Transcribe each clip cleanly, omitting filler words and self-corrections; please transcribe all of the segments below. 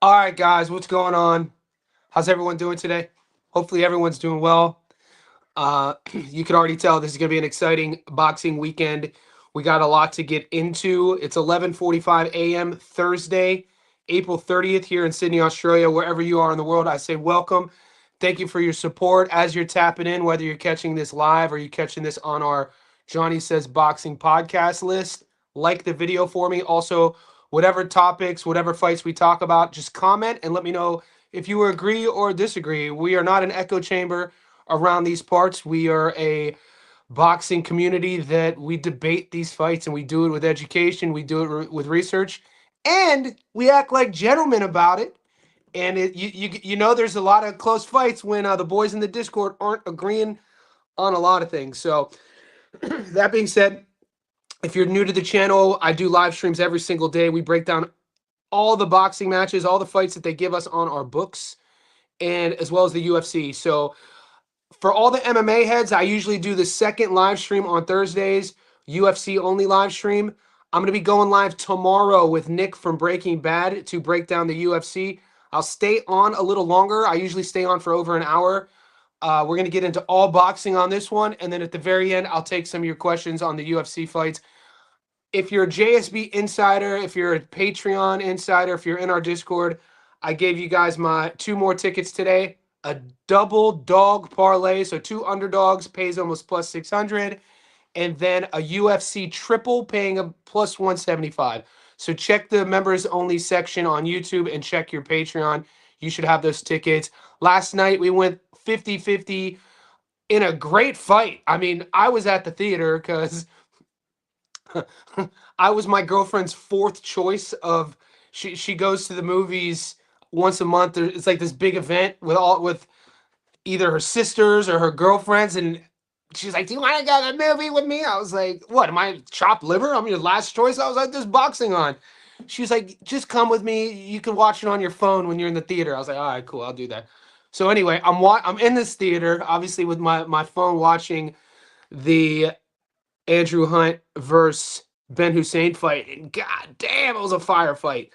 All right, guys, what's going on? How's everyone doing today? Hopefully, everyone's doing well. You can already tell this is going to be an exciting boxing weekend. We got a lot to get into. It's 11:45 a.m. Thursday, April 30th here in Sydney, Australia. Wherever you are in the world, I say welcome. Thank you for your support as you're tapping in, whether you're catching this live or you're catching this on our Johnny Says Boxing podcast list. Like the video for me. Also, whatever topics, whatever fights we talk about, just comment and let me know if you agree or disagree. We are not an echo chamber around these parts. We are a boxing community that we debate these fights, and we do it with education, we do it with research, and we act like gentlemen about it. And you know there's a lot of close fights when the boys in the Discord aren't agreeing on a lot of things. So that being said, if you're new to the channel, I do live streams every single day. We break down all the boxing matches, all the fights that they give us on our books, and as well as the UFC. So for all the MMA heads, I usually do the second live stream on Thursdays, UFC only live stream. I'm going to be going live tomorrow with Nick from Breaking Bad to break down the UFC. I'll stay on a little longer. I usually stay on for over an hour. We're going to get into all boxing on this one. And then at the very end, I'll take some of your questions on the UFC fights. If you're a JSB insider, if you're a Patreon insider, if you're in our Discord, I gave you guys my 2 more tickets today. A double dog parlay, so 2 underdogs pays almost plus 600, and then a UFC triple paying a plus 175. So check the members only section on YouTube and check your Patreon. You should have those tickets. Last night we went 50-50 in a great fight. I mean, I was at the theater because I was my girlfriend's 4th choice of she goes to the movies once a month. It's like this big event with either her sisters or her girlfriends, and she's like, "Do you want to go to the movie with me?" I was like, "What? Am I chopped liver? I'm your last choice." I was like, "There's boxing on." She was like, "Just come with me. You can watch it on your phone when you're in the theater." I was like, "All right, cool. I'll do that." So anyway, I'm in this theater, obviously with my phone, watching the Andrew Hunt versus Ben Hussein fight, and god damn, it was a firefight.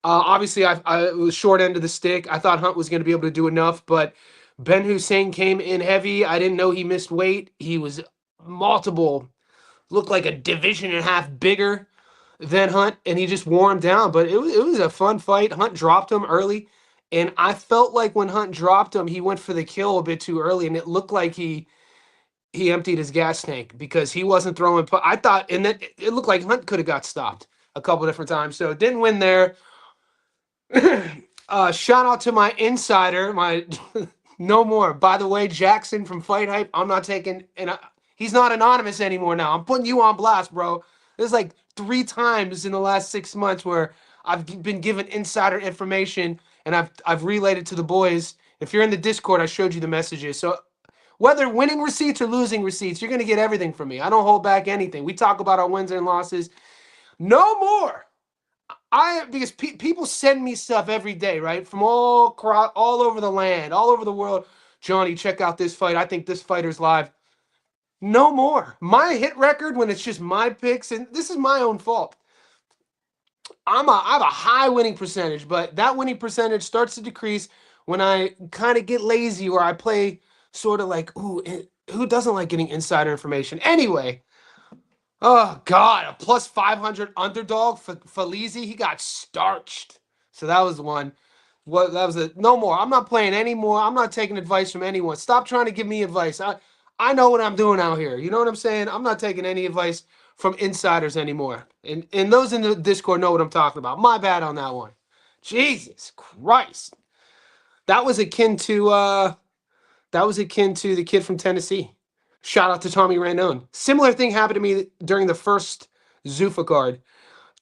Obviously, I was short end of the stick. I thought Hunt was going to be able to do enough, but Ben Hussein came in heavy. I didn't know he missed weight. He was looked like a division and a half bigger than Hunt, and he just wore him down. But it was a fun fight. Hunt dropped him early, and I felt like when Hunt dropped him, he went for the kill a bit too early, and it looked like he emptied his gas tank because he wasn't throwing. I thought, and then it looked like Hunt could have got stopped a couple different times. So didn't win there. Shout out to my insider, my no more. By the way, Jackson from Fight Hype. I'm not taking, and he's not anonymous anymore now. I'm putting you on blast, bro. There's like 3 times in the last 6 months where I've been given insider information and I've relayed it to the boys. If you're in the Discord, I showed you the messages. So whether winning receipts or losing receipts, you're gonna get everything from me. I don't hold back anything. We talk about our wins and losses. No more. Because people send me stuff every day, right? From all over the land, all over the world. Johnny, check out this fight. I think this fighter's live. No more. My hit record when it's just my picks, and this is my own fault. I have a high winning percentage, but that winning percentage starts to decrease when I kind of get lazy or I play sort of like, ooh, who doesn't like getting insider information? Anyway. Oh, God, a plus 500 underdog for Felizi. He got starched. So that was one. That was no more. I'm not playing anymore. I'm not taking advice from anyone. Stop trying to give me advice. I know what I'm doing out here. You know what I'm saying? I'm not taking any advice from insiders anymore. And those in the Discord know what I'm talking about. My bad on that one. Jesus Christ. That was akin to the kid from Tennessee. Shout out to Tommy Randone. Similar thing happened to me during the first Zuffa card.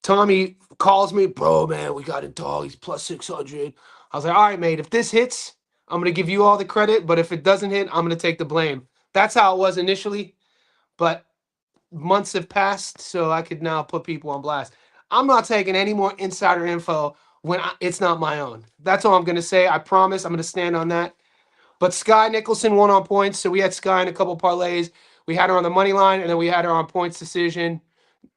Tommy calls me, "Bro, man, we got a dog. He's plus 600. I was like, "All right, mate, if this hits, I'm going to give you all the credit. But if it doesn't hit, I'm going to take the blame." That's how it was initially. But months have passed, so I could now put people on blast. I'm not taking any more insider info when it's not my own. That's all I'm going to say. I promise I'm going to stand on that. But Sky Nicholson won on points, so we had Sky in a couple parlays. We had her on the money line, and then we had her on points decision.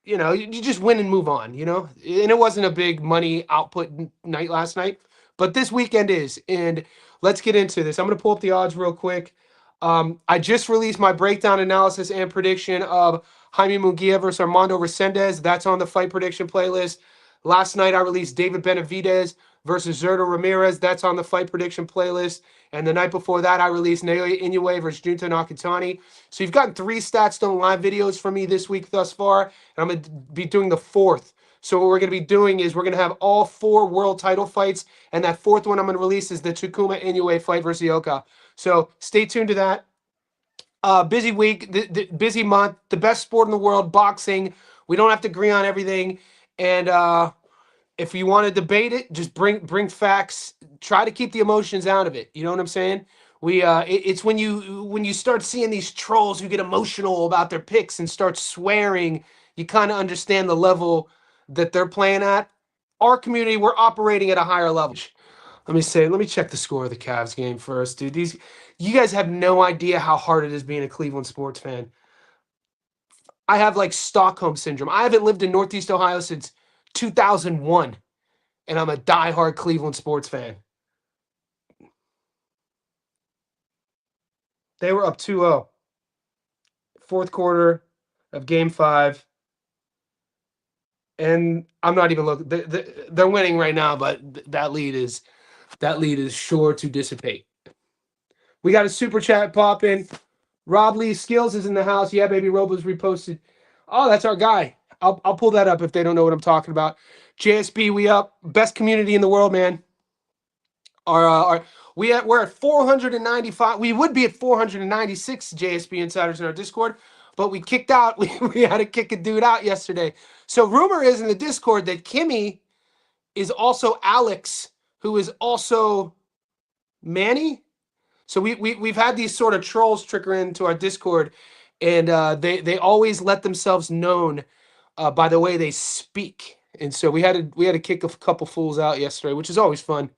You just win and move on, And it wasn't a big money output night last night, but this weekend is. And let's get into this. I'm going to pull up the odds real quick. I just released my breakdown analysis and prediction of Jaime Munguia versus Armando Resendiz. That's on the fight prediction playlist. Last night I released David Benavidez versus Zurdo Ramirez. That's on the fight prediction playlist. And the night before that, I released Inoue versus Junta Nakatani. So you've gotten 3 Stats Stone live videos from me this week thus far. And I'm going to be doing the 4th. So what we're going to be doing is we're going to have all 4 world title fights. And that 4th one I'm going to release is the Takuma Inoue fight versus Ioka. So stay tuned to that. Busy week, the busy month, the best sport in the world, boxing. We don't have to agree on everything. And if you want to debate it, just bring facts. Try to keep the emotions out of it. You know what I'm saying? It's when you start seeing these trolls who get emotional about their picks and start swearing, you kind of understand the level that they're playing at. Our community, we're operating at a higher level. Let me check the score of the Cavs game first, dude. You guys have no idea how hard it is being a Cleveland sports fan. I have like Stockholm syndrome. I haven't lived in Northeast Ohio since 2001, and I'm a diehard Cleveland sports fan. They were up 2-0. 4th quarter of Game 5. And I'm not even looking. They're winning right now, but that lead is sure to dissipate. We got a super chat popping. Rob Lee Skills is in the house. Yeah, baby. Robles reposted. Oh, that's our guy. I'll pull that up if they don't know what I'm talking about. JSB, we up. Best community in the world, man. We're at 495. We would be at 496 JSB insiders in our Discord, but we kicked out. We had to kick a dude out yesterday. So rumor is in the Discord that Kimmy is also Alex, who is also Manny. So we've had these sort of trolls trickle into our Discord, and they always let themselves known by the way they speak. And so we had to kick a couple fools out yesterday, which is always fun.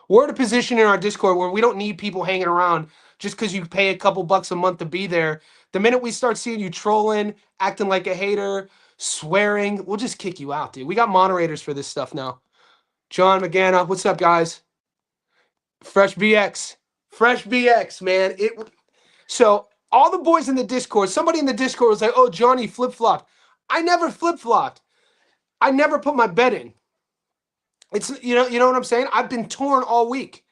We're at a position in our Discord where we don't need people hanging around just because you pay a couple bucks a month to be there. The minute we start seeing you trolling, acting like a hater, swearing, we'll just kick you out, dude. We got moderators for this stuff now. John McGanna, what's up, guys? Fresh BX, man. So all the boys in the Discord, somebody in the Discord was like, "Oh, Johnny flip-flopped." I never flip-flopped. I never put my bet in. It's you know what I'm saying? I've been torn all week.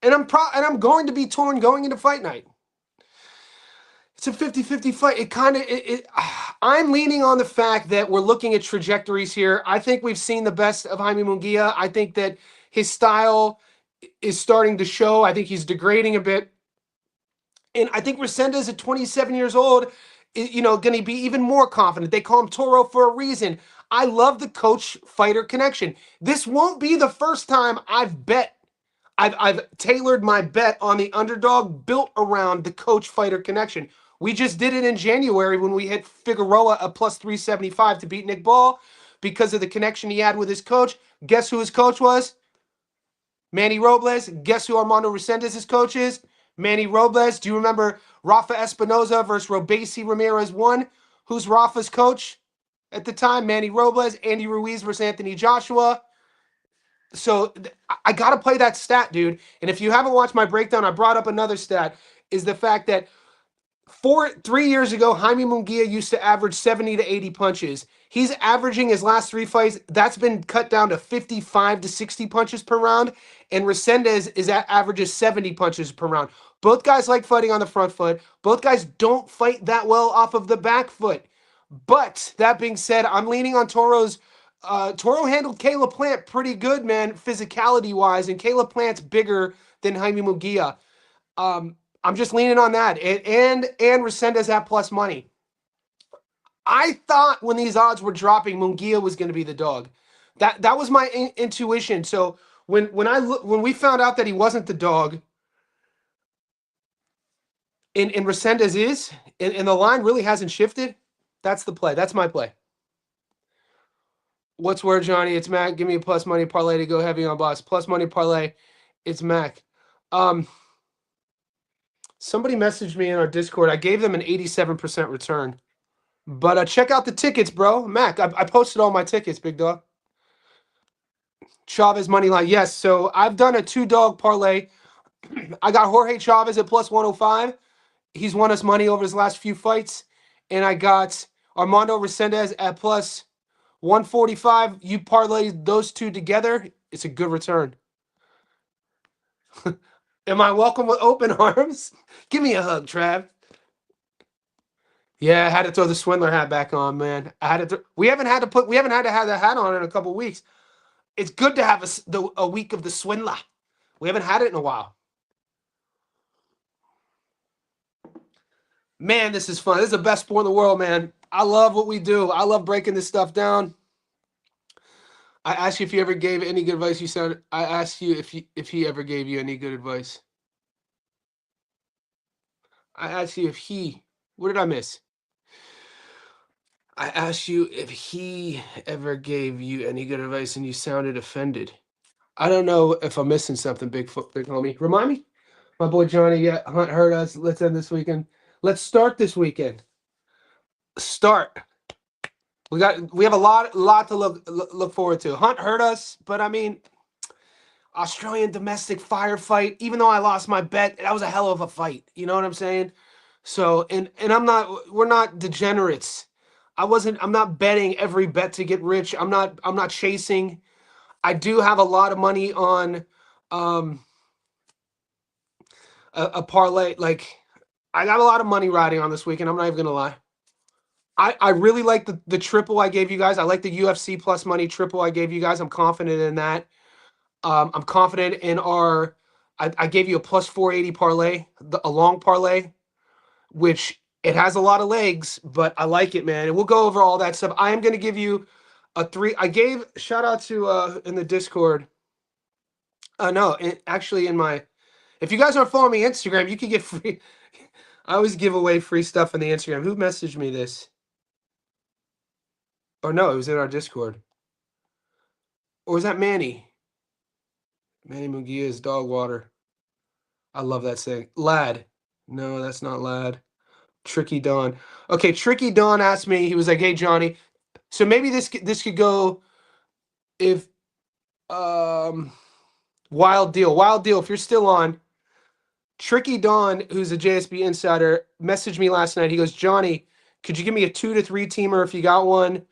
And I'm going to be torn going into fight night. It's a 50-50 fight. I'm leaning on the fact that we're looking at trajectories here. I think we've seen the best of Jaime Munguia. I think that his style is starting to show. I think he's degrading a bit. And I think Resendiz at 27 years old is, going to be even more confident. They call him Toro for a reason. I love the coach-fighter connection. This won't be the first time I've tailored my bet on the underdog built around the coach-fighter connection. We just did it in January when we hit Figueroa a plus 375 to beat Nick Ball because of the connection he had with his coach. Guess who his coach was? Manny Robles. Guess who Armando Resendiz's coach is? Manny Robles. Do you remember Rafa Espinoza versus Robesi Ramirez 1? Who's Rafa's coach at the time? Manny Robles. Andy Ruiz versus anthonyjoshua. So I got to play that stat, dude. And if you haven't watched my breakdown, I brought up another stat, is the fact that 3 years ago, Jaime Munguia used to average 70 to 80 punches. He's averaging his last 3 fights. That's been cut down to 55 to 60 punches per round. And Resendiz averages 70 punches per round. Both guys like fighting on the front foot. Both guys don't fight that well off of the back foot. But that being said, I'm leaning on Toro's. Toro handled Caleb Plant pretty good, man, physicality-wise. And Caleb Plant's bigger than Jaime Munguia. I'm just leaning on that. And Resendiz at plus money. I thought when these odds were dropping, Munguia was going to be the dog. That was my intuition. So when we found out that he wasn't the dog, and Resendiz is, and the line really hasn't shifted, that's the play. That's my play. What's word, Johnny? It's Mac. Give me a plus money parlay to go heavy on boss. Plus money parlay. It's Mac. Somebody messaged me in our Discord. I gave them an 87% return. But check out the tickets, bro. Mac, I posted all my tickets, big dog. Chavez money line. Yes. So I've done a 2-dog parlay. I got Jorge Chavez at plus 105. He's won us money over his last few fights. And I got Armando Resendiz at plus 145. You parlay those two together, it's a good return. Am I welcome with open arms? Give me a hug, Trav. Yeah, I had to throw the swindler hat back on, man. I had to. We haven't had to have that hat on in a couple weeks. It's good to have a week of the swindler. We haven't had it in a while. Man, this is fun. This is the best sport in the world, man. I love what we do. I love breaking this stuff down. I asked you if you ever gave any good advice. You said I asked you if he ever gave you any good advice. I asked you if he. What did I miss? I asked you if he ever gave you any good advice, and you sounded offended. I don't know if I'm missing something, big homie. Remind me, my boy Johnny. Yeah, Hunt heard us. Let's end this weekend. Let's start this weekend. Start. We have a lot to look forward to. Hunt hurt us, but I mean, Australian domestic firefight. Even though I lost my bet, that was a hell of a fight. You know what I'm saying? So and we're not degenerates. I'm not betting every bet to get rich. I'm not chasing. I do have a lot of money on a parlay. Like I got a lot of money riding on this weekend. I'm not even gonna lie. I really like the triple I gave you guys. I like the UFC plus money triple I gave you guys. I'm confident in that. I'm confident in our. I gave you a plus 480 parlay, a long parlay, which it has a lot of legs, but I like it, man. And we'll go over all that stuff. I am going to give you a 3. I gave shout out to in the Discord. No, actually in my. If you guys aren't following me Instagram, you can get free. I always give away free stuff on the Instagram. Who messaged me this? Or no, it was in our Discord. Or was that Manny? Manny Munguia's dog water. I love that saying. Lad. No, that's not Lad. Tricky Don. Okay, Tricky Don asked me, he was like, hey, Johnny. So maybe this could go if Wild Deal, if you're still on. Tricky Don, who's a JSB insider, messaged me last night. He goes, Johnny, could you give me a 2 to 3 teamer if you got one?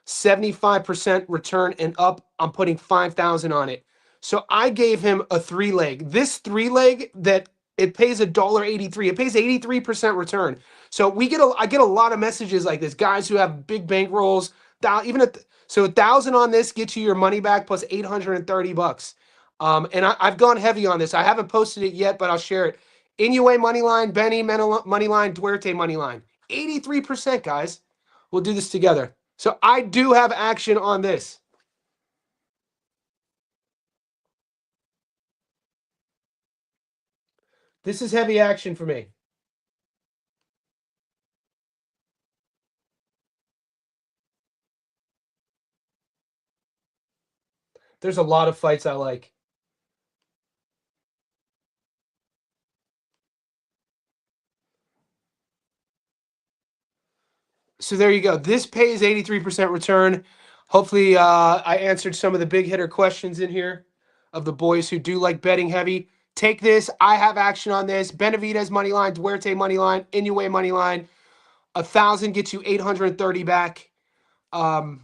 75% return and up. I'm putting 5,000 on it. So I gave him a 3-leg. This 3-leg that it pays $1.83. It pays 83% return. So I get a lot of messages like this. Guys who have big bankrolls. So 1,000 on this gets you your money back plus $830. And I've gone heavy on this. I haven't posted it yet, but I'll share it. Inoue money line, Benny money line, Duarte money line. 83%, guys. We'll do this together. So I do have action on this. This is heavy action for me. There's a lot of fights I like. So there you go. This pays 83% return. Hopefully I answered some of the big hitter questions in here of the boys who do like betting heavy. Take this. I have action on this. Benavidez money line, Duarte money line, Inoue money line. 1,000 gets you 830 back. I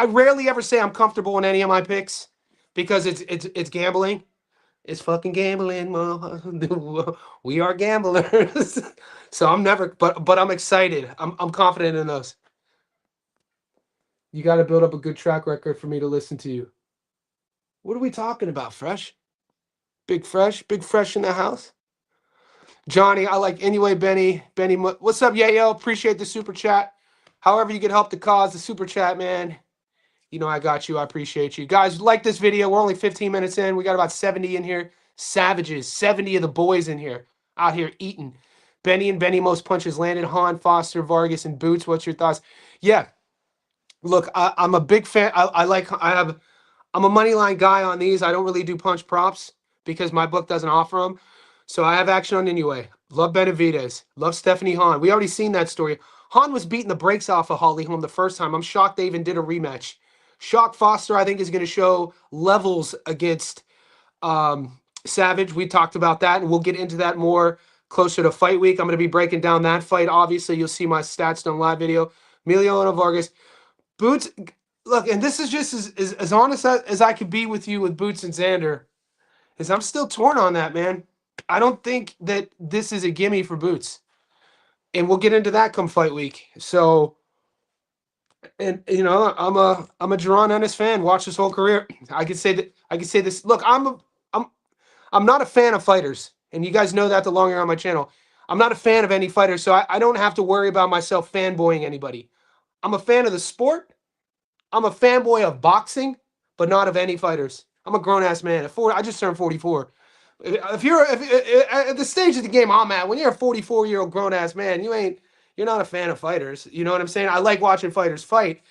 rarely ever say I'm comfortable in any of my picks because it's gambling. It's fucking gambling. We are gamblers. So I'm never, but I'm excited. I'm confident in those. You got to build up a good track record for me to listen to you. What are we talking about, Fresh? Big Fresh in the house. Johnny, I like anyway. Benny, what's up, Yayo? Appreciate the super chat. However you can help the cause, the super chat, man. You know I got you. I appreciate you. Guys, like this video. We're only 15 minutes in. We got about 70 in here. Savages. 70 of the boys in here. Out here eating. Benny and Benny most punches landed. Han, Foster, Vargas, and Boots. What's your thoughts? Yeah. Look, I'm a big fan. I'm a money line guy on these. I don't really do punch props because my book doesn't offer them. So I have action on Inoue. Love Benavidez. Love Stephanie Han. We already seen that story. Han was beating the brakes off of Holly Holm the first time. I'm shocked they even did a rematch. Shock Foster, I think, is going to show levels against Savage. We talked about that, and we'll get into that more closer to fight week. I'm going to be breaking down that fight. Obviously, you'll see my stats done live video. Emiliano Vargas. Boots, look, and this is just as honest as I could be with you with Boots and Xander, is I'm still torn on that, man. I don't think that this is a gimme for Boots. And we'll get into that come fight week. So, and you know, I'm a Jaron Ennis fan. Watch his whole career. I could say that. I could say this. Look, I'm not a fan of fighters, and you guys know that the longer you're on my channel. I'm not a fan of any fighters, so I don't have to worry about myself fanboying anybody. I'm a fan of the sport. I'm a fanboy of boxing, but not of any fighters. I'm a grown ass man. I just turned 44. If you're at the stage of the game I'm at, when you're a 44-year-old grown ass man, you're not a fan of fighters. You know what I'm saying? I like watching fighters fight.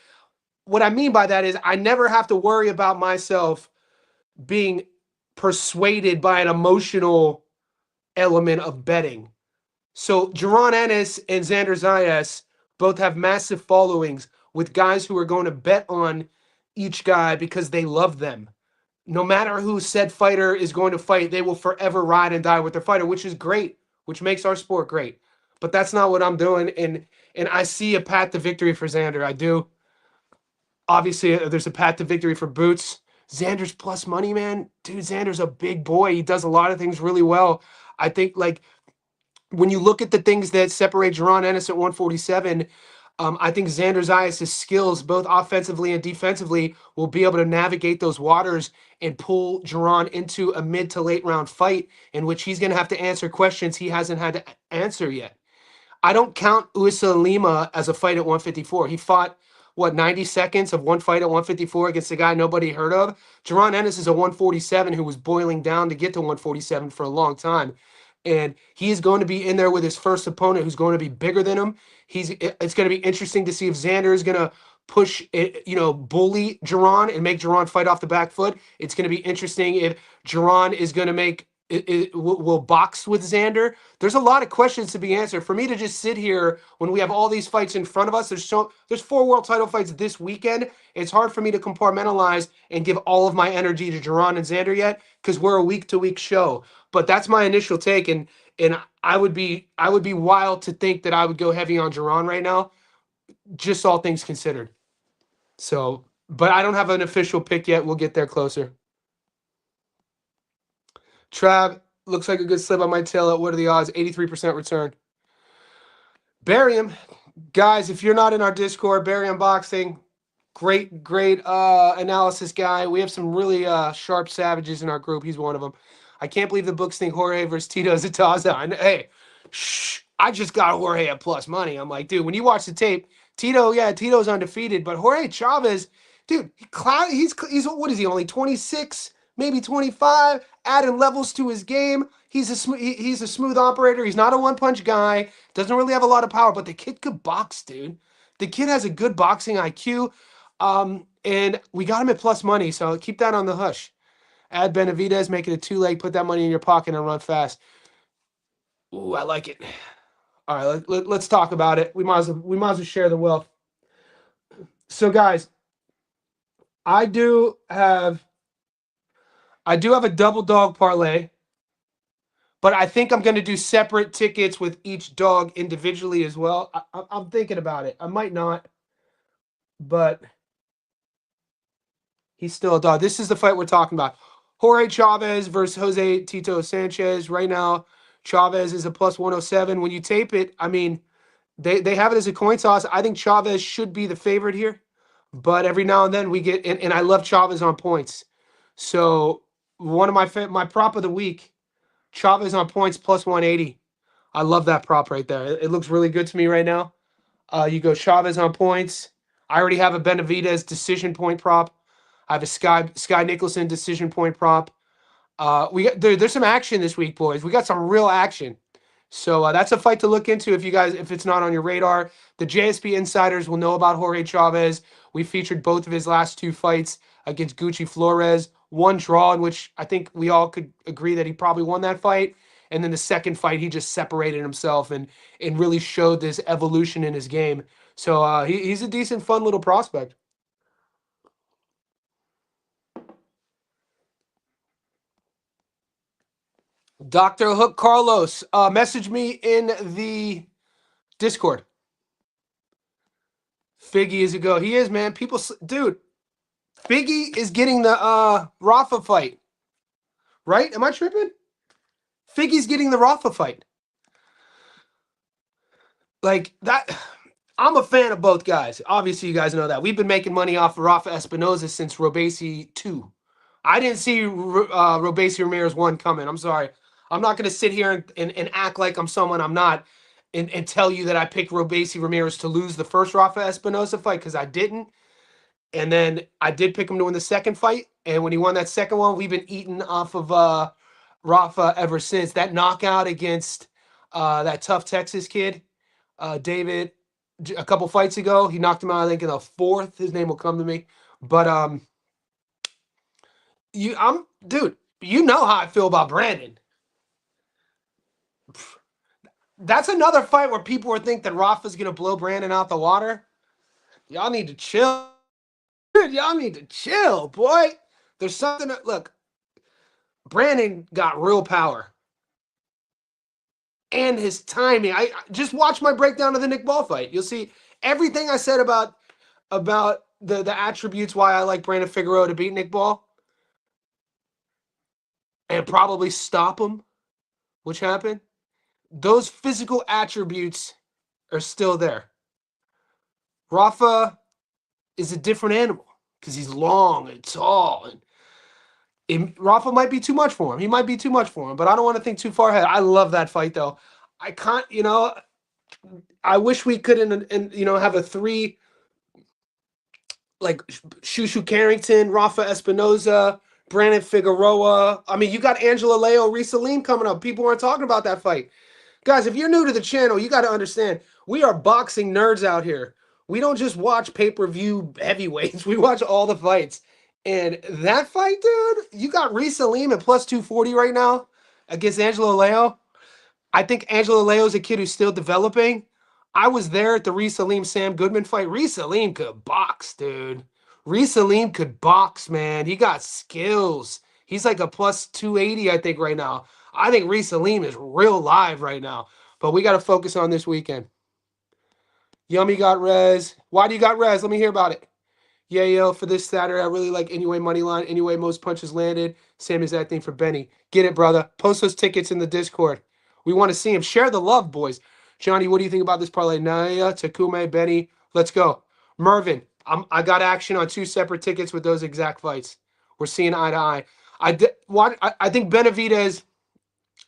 What I mean by that is I never have to worry about myself being persuaded by an emotional element of betting. So Jaron Ennis and Xander Zayas both have massive followings with guys who are going to bet on each guy because they love them. No matter who said fighter is going to fight, they will forever ride and die with their fighter, which is great, which makes our sport great. But that's not what I'm doing, and I see a path to victory for Xander. I do. Obviously, there's a path to victory for Boots. Xander's plus money, man. Dude, Xander's a big boy. He does a lot of things really well. I think, like, when you look at the things that separate Jaron Ennis at 147, I think Xander Zayas' skills, both offensively and defensively, will be able to navigate those waters and pull Jaron into a mid to late round fight in which he's going to have to answer questions he hasn't had to answer yet. I don't count Usa Lima as a fight at 154. He fought, 90 seconds of one fight at 154 against a guy nobody heard of? Jaron Ennis is a 147 who was boiling down to get to 147 for a long time. And he's going to be in there with his first opponent who's going to be bigger than him. It's going to be interesting to see if Xander is going to push, bully Jaron and make Jaron fight off the back foot. It's going to be interesting if Jaron is going to will box with Xander. There's a lot of questions to be answered. For me to just sit here when we have all these fights in front of us, there's 4 world title fights this weekend. It's hard for me to compartmentalize and give all of my energy to Jaron and Xander yet because we're a week-to-week show. But that's my initial take, and I would be wild to think that I would go heavy on Jaron right now, just all things considered. So, but I don't have an official pick yet. We'll get there closer. Trav, looks like a good slip on my tail at what are the odds? 83% return. Barium, guys, if you're not in our Discord, Barium Boxing, great analysis guy. We have some really sharp savages in our group. He's one of them. I can't believe the books think Jorge versus Tito Zataza. Hey, I just got Jorge at plus money. I'm like, dude, when you watch the tape, Tito's undefeated, but Jorge Chavez, dude, he's what is he, only 26, maybe 25, adding levels to his game. He's a smooth operator. He's not a one-punch guy. Doesn't really have a lot of power, but the kid could box, dude. The kid has a good boxing IQ, and we got him at plus money, so keep that on the hush. Add Benavidez, make it a 2-leg, put that money in your pocket and run fast. Ooh, I like it. All right, let's talk about it. We might as well share the wealth. So, guys, I do have a double dog parlay, but I think I'm going to do separate tickets with each dog individually as well. I'm thinking about it. I might not, but he's still a dog. This is the fight we're talking about. Jorge Chavez versus Jose Tito Sanchez. Right now, Chavez is a plus 107. When you tape it, I mean, they have it as a coin toss. I think Chavez should be the favorite here, but every now and then we get, and I love Chavez on points. So one of my prop of the week, Chavez on points plus 180. I love that prop right there. It looks really good to me right now. You go Chavez on points. I already have a Benavidez decision point prop. I have a Sky Nicholson decision point prop. There's some action this week, boys. We got some real action. So that's a fight to look into if it's not on your radar. The JSP insiders will know about Jorge Chavez. We featured both of his last 2 fights against Gucci Flores. One draw in which I think we all could agree that he probably won that fight. And then the second fight, he just separated himself and really showed this evolution in his game. So he's a decent, fun little prospect. Dr. Hook Carlos, message me in the Discord. Figgy is a go. He is, man. People, dude, Figgy is getting the Rafa fight. Right? Am I tripping? Figgy's getting the Rafa fight. Like, that, I'm a fan of both guys. Obviously, you guys know that. We've been making money off of Rafa Espinoza since Robesi 2. I didn't see Robesi Ramirez 1 coming. I'm sorry. I'm not going to sit here and act like I'm someone I'm not and tell you that I picked Robesi Ramirez to lose the first Rafa Espinoza fight, because I didn't. And then I did pick him to win the second fight. And when he won that second one, we've been eating off of Rafa ever since. That knockout against that tough Texas kid, David, a couple fights ago, he knocked him out, I think, in the fourth. His name will come to me. But dude, you know how I feel about Brandon. That's another fight where people would think that Rafa's gonna blow Brandon out the water. Y'all need to chill. Dude, y'all need to chill, boy. There's something that, look, Brandon got real power. And his timing. I just watch my breakdown of the Nick Ball fight. You'll see everything I said about the attributes why I like Brandon Figueroa to beat Nick Ball and probably stop him, which happened. Those physical attributes are still there. Rafa is a different animal because he's long and tall, and Rafa might be too much for him. He might be too much for him, but I don't want to think too far ahead. I love that fight, though. I can't, I wish we could, have a 3, like Shushu Carrington, Rafa Espinoza, Brandon Figueroa. I mean, you got Angela Leo, Risa Lean coming up. People aren't talking about that fight. Guys, if you're new to the channel, you got to understand, we are boxing nerds out here. We don't just watch pay-per-view heavyweights. We watch all the fights. And that fight, dude, you got Risa Lean at plus 240 right now against Angela Leo. I think Angela Leo is a kid who's still developing. I was there at the Risa Lean Sam Goodman fight. Risa Lean could box, dude. Risa Lean could box, man. He got skills. He's like a plus 280, I think, right now. I think Risa Lean is real live right now. But we got to focus on this weekend. Yummy got Rez. Why do you got Rez? Let me hear about it. Yeah, yo, for this Saturday, I really like Inoue money line. Inoue most punches landed. Same as that thing for Benny. Get it, brother. Post those tickets in the Discord. We want to see him. Share the love, boys. Johnny, what do you think about this parlay? Naya, Takume, Benny. Let's go. Mervin, I got action on 2 separate tickets with those exact fights. We're seeing eye to eye. I think Benavidez.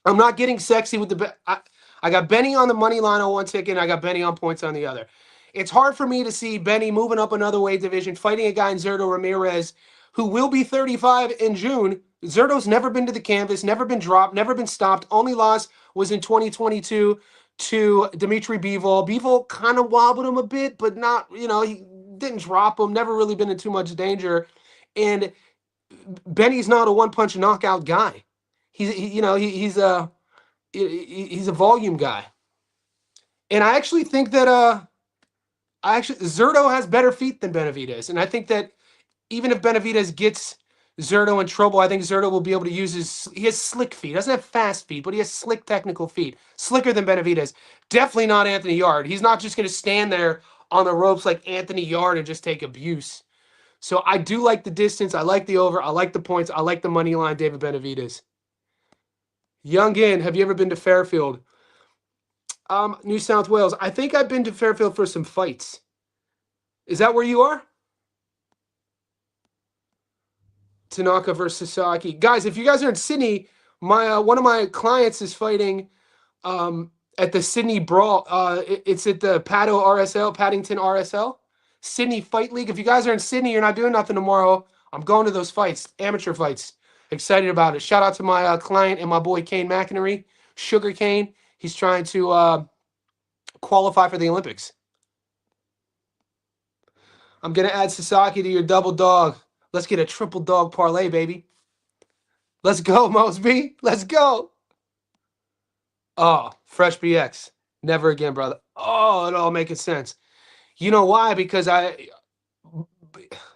I'm not getting sexy with the. I got Benny on the money line on one ticket, and I got Benny on points on the other. It's hard for me to see Benny moving up another weight division, fighting a guy in Zurdo Ramirez, who will be 35 in June. Zurdo's never been to the canvas, never been dropped, never been stopped. Only loss was in 2022 to Dimitri Bivol. Bivol kind of wobbled him a bit, but not, he didn't drop him, never really been in too much danger. And Benny's not a one-punch knockout guy. He's a volume guy. And I actually think that Zurdo has better feet than Benavidez. And I think that even if Benavidez gets Zurdo in trouble, I think Zurdo will be able to use he has slick feet. He doesn't have fast feet, but he has slick technical feet. Slicker than Benavidez. Definitely not Anthony Yarde. He's not just going to stand there on the ropes like Anthony Yarde and just take abuse. So I do like the distance. I like the over. I like the points. I like the money line, David Benavidez. Youngin, have you ever been to Fairfield? New South Wales. I think I've been to Fairfield for some fights. Is that where you are? Tanaka versus Sasaki. Guys, if you guys are in Sydney, one of my clients is fighting at the Sydney Brawl. It's at the Paddington RSL. Sydney Fight League. If you guys are in Sydney, you're not doing nothing tomorrow, I'm going to those fights, amateur fights. Excited about it. Shout out to my client and my boy Kane McInerney, Sugar Kane. He's trying to qualify for the Olympics. I'm going to add Sasaki to your double dog. Let's get a triple dog parlay, baby. Let's go, Mosby. Let's go. Oh, Fresh BX. Never again, brother. Oh, it all making sense. You know why? Because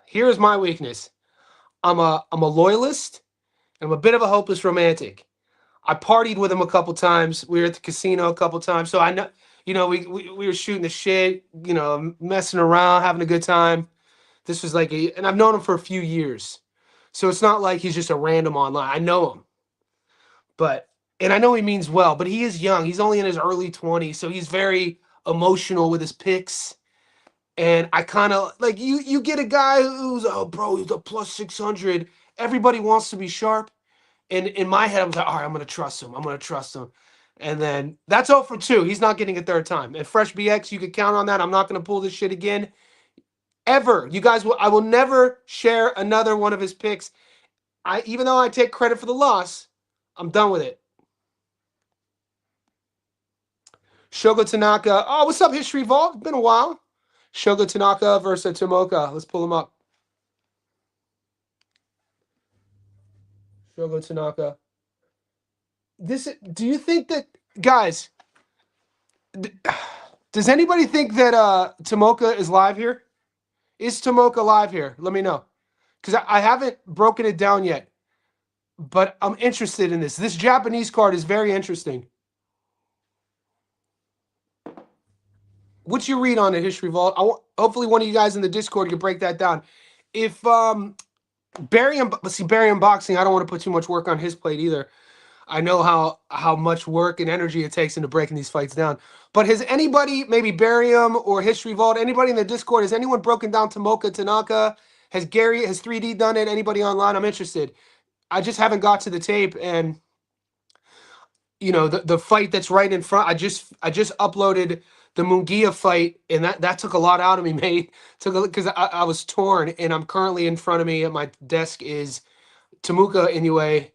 here's my weakness. I'm a loyalist. I'm a bit of a hopeless romantic. I partied with him a couple times. We were at the casino a couple times, so I know, we were shooting the shit, messing around, having a good time. This was and I've known him for a few years, so it's not like he's just a random online. I know him, and I know he means well, but he is young. He's only in his early 20s, so he's very emotional with his picks. And I kind of you get a guy who's, oh bro, he's a plus 600. Everybody wants to be sharp. And in my head, I was like, all right, I'm gonna trust him. I'm gonna trust him. And then that's 0 for 2. He's not getting a third time. And Fresh BX, you can count on that. I'm not gonna pull this shit again. Ever. You guys I will never share another one of his picks. Even though I take credit for the loss, I'm done with it. Shogo Tanaka. Oh, what's up, History Vault? It's been a while. Shogo Tanaka versus Tomoka. Let's pull him up. Shogo Tanaka. Do you think that, guys, does anybody think that Tomoka is live here? Is Tomoka live here? Let me know. Because I haven't broken it down yet. But I'm interested in this. This Japanese card is very interesting. What's your read on it, History Vault? Hopefully one of you guys in the Discord can break that down. If Barry Unboxing, I don't want to put too much work on his plate either. I know how much work and energy it takes into breaking these fights down. But has anybody, maybe Barium or History Vault, anybody in the Discord, has anyone broken down Tomoka Tanaka? Has 3D done it? Anybody online? I'm interested. I just haven't got to the tape, and the fight that's right in front. I just uploaded the Munguia fight, and that took a lot out of me, mate. Because I was torn, and I'm currently in front of me at my desk is Temuka Inoue,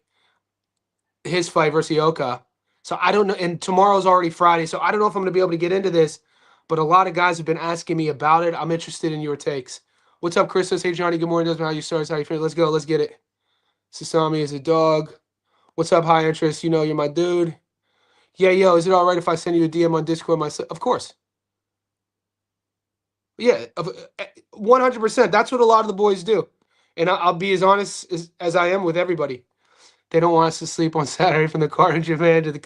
his fight versus Ioka. So I don't know, and tomorrow's already Friday, so I don't know if I'm going to be able to get into this, but a lot of guys have been asking me about it. I'm interested in your takes. What's up, Chris? Hey, Johnny. Good morning. Desmond, how you start? How you feeling? Let's go. Let's get it. Sasami is a dog. What's up, High Interest? You're my dude. Yeah, yo, is it all right if I send you a DM on Discord myself? Of course. Yeah, 100%. That's what a lot of the boys do. And I'll be as honest as I am with everybody. They don't want us to sleep on Saturday from the card in Japan to the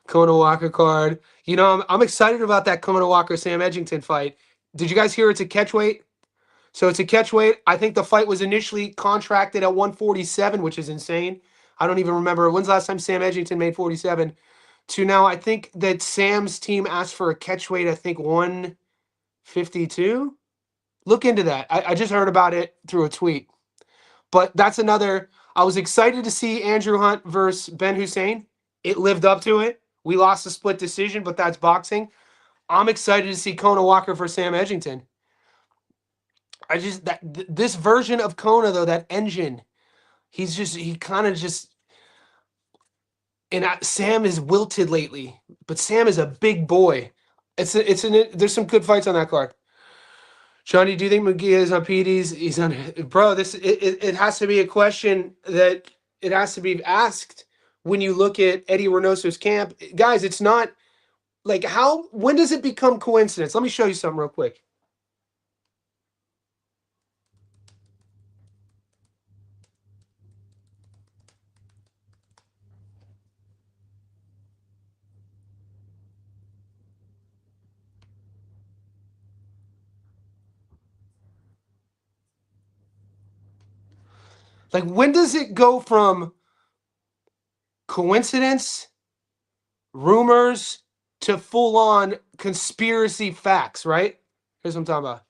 Kona Walker card. I'm excited about that Kona Walker Sam Edgington fight. Did you guys hear it's a catchweight? So it's a catchweight. I think the fight was initially contracted at 147, which is insane. I don't even remember. When's the last time Sam Edgington made 47? To now, I think that Sam's team asked for a catchweight, I think 152. Look into that. I just heard about it through a tweet. But that's another. I was excited to see Andrew Hunt versus Ben Hussein. It lived up to it. We lost a split decision, but that's boxing. I'm excited to see Kona Walker for Sam Edgington. This version of Kona, though, that engine, and Sam is wilted lately, but Sam is a big boy. There's some good fights on that card. Johnny, do you think Munguia is on PEDs? He's on, bro. It has to be a question that it has to be asked when you look at Eddie Reynoso's camp, guys. It's not like when does it become coincidence? Let me show you something real quick. Like, when does it go from coincidence, rumors, to full-on conspiracy facts, right? Here's what I'm talking about.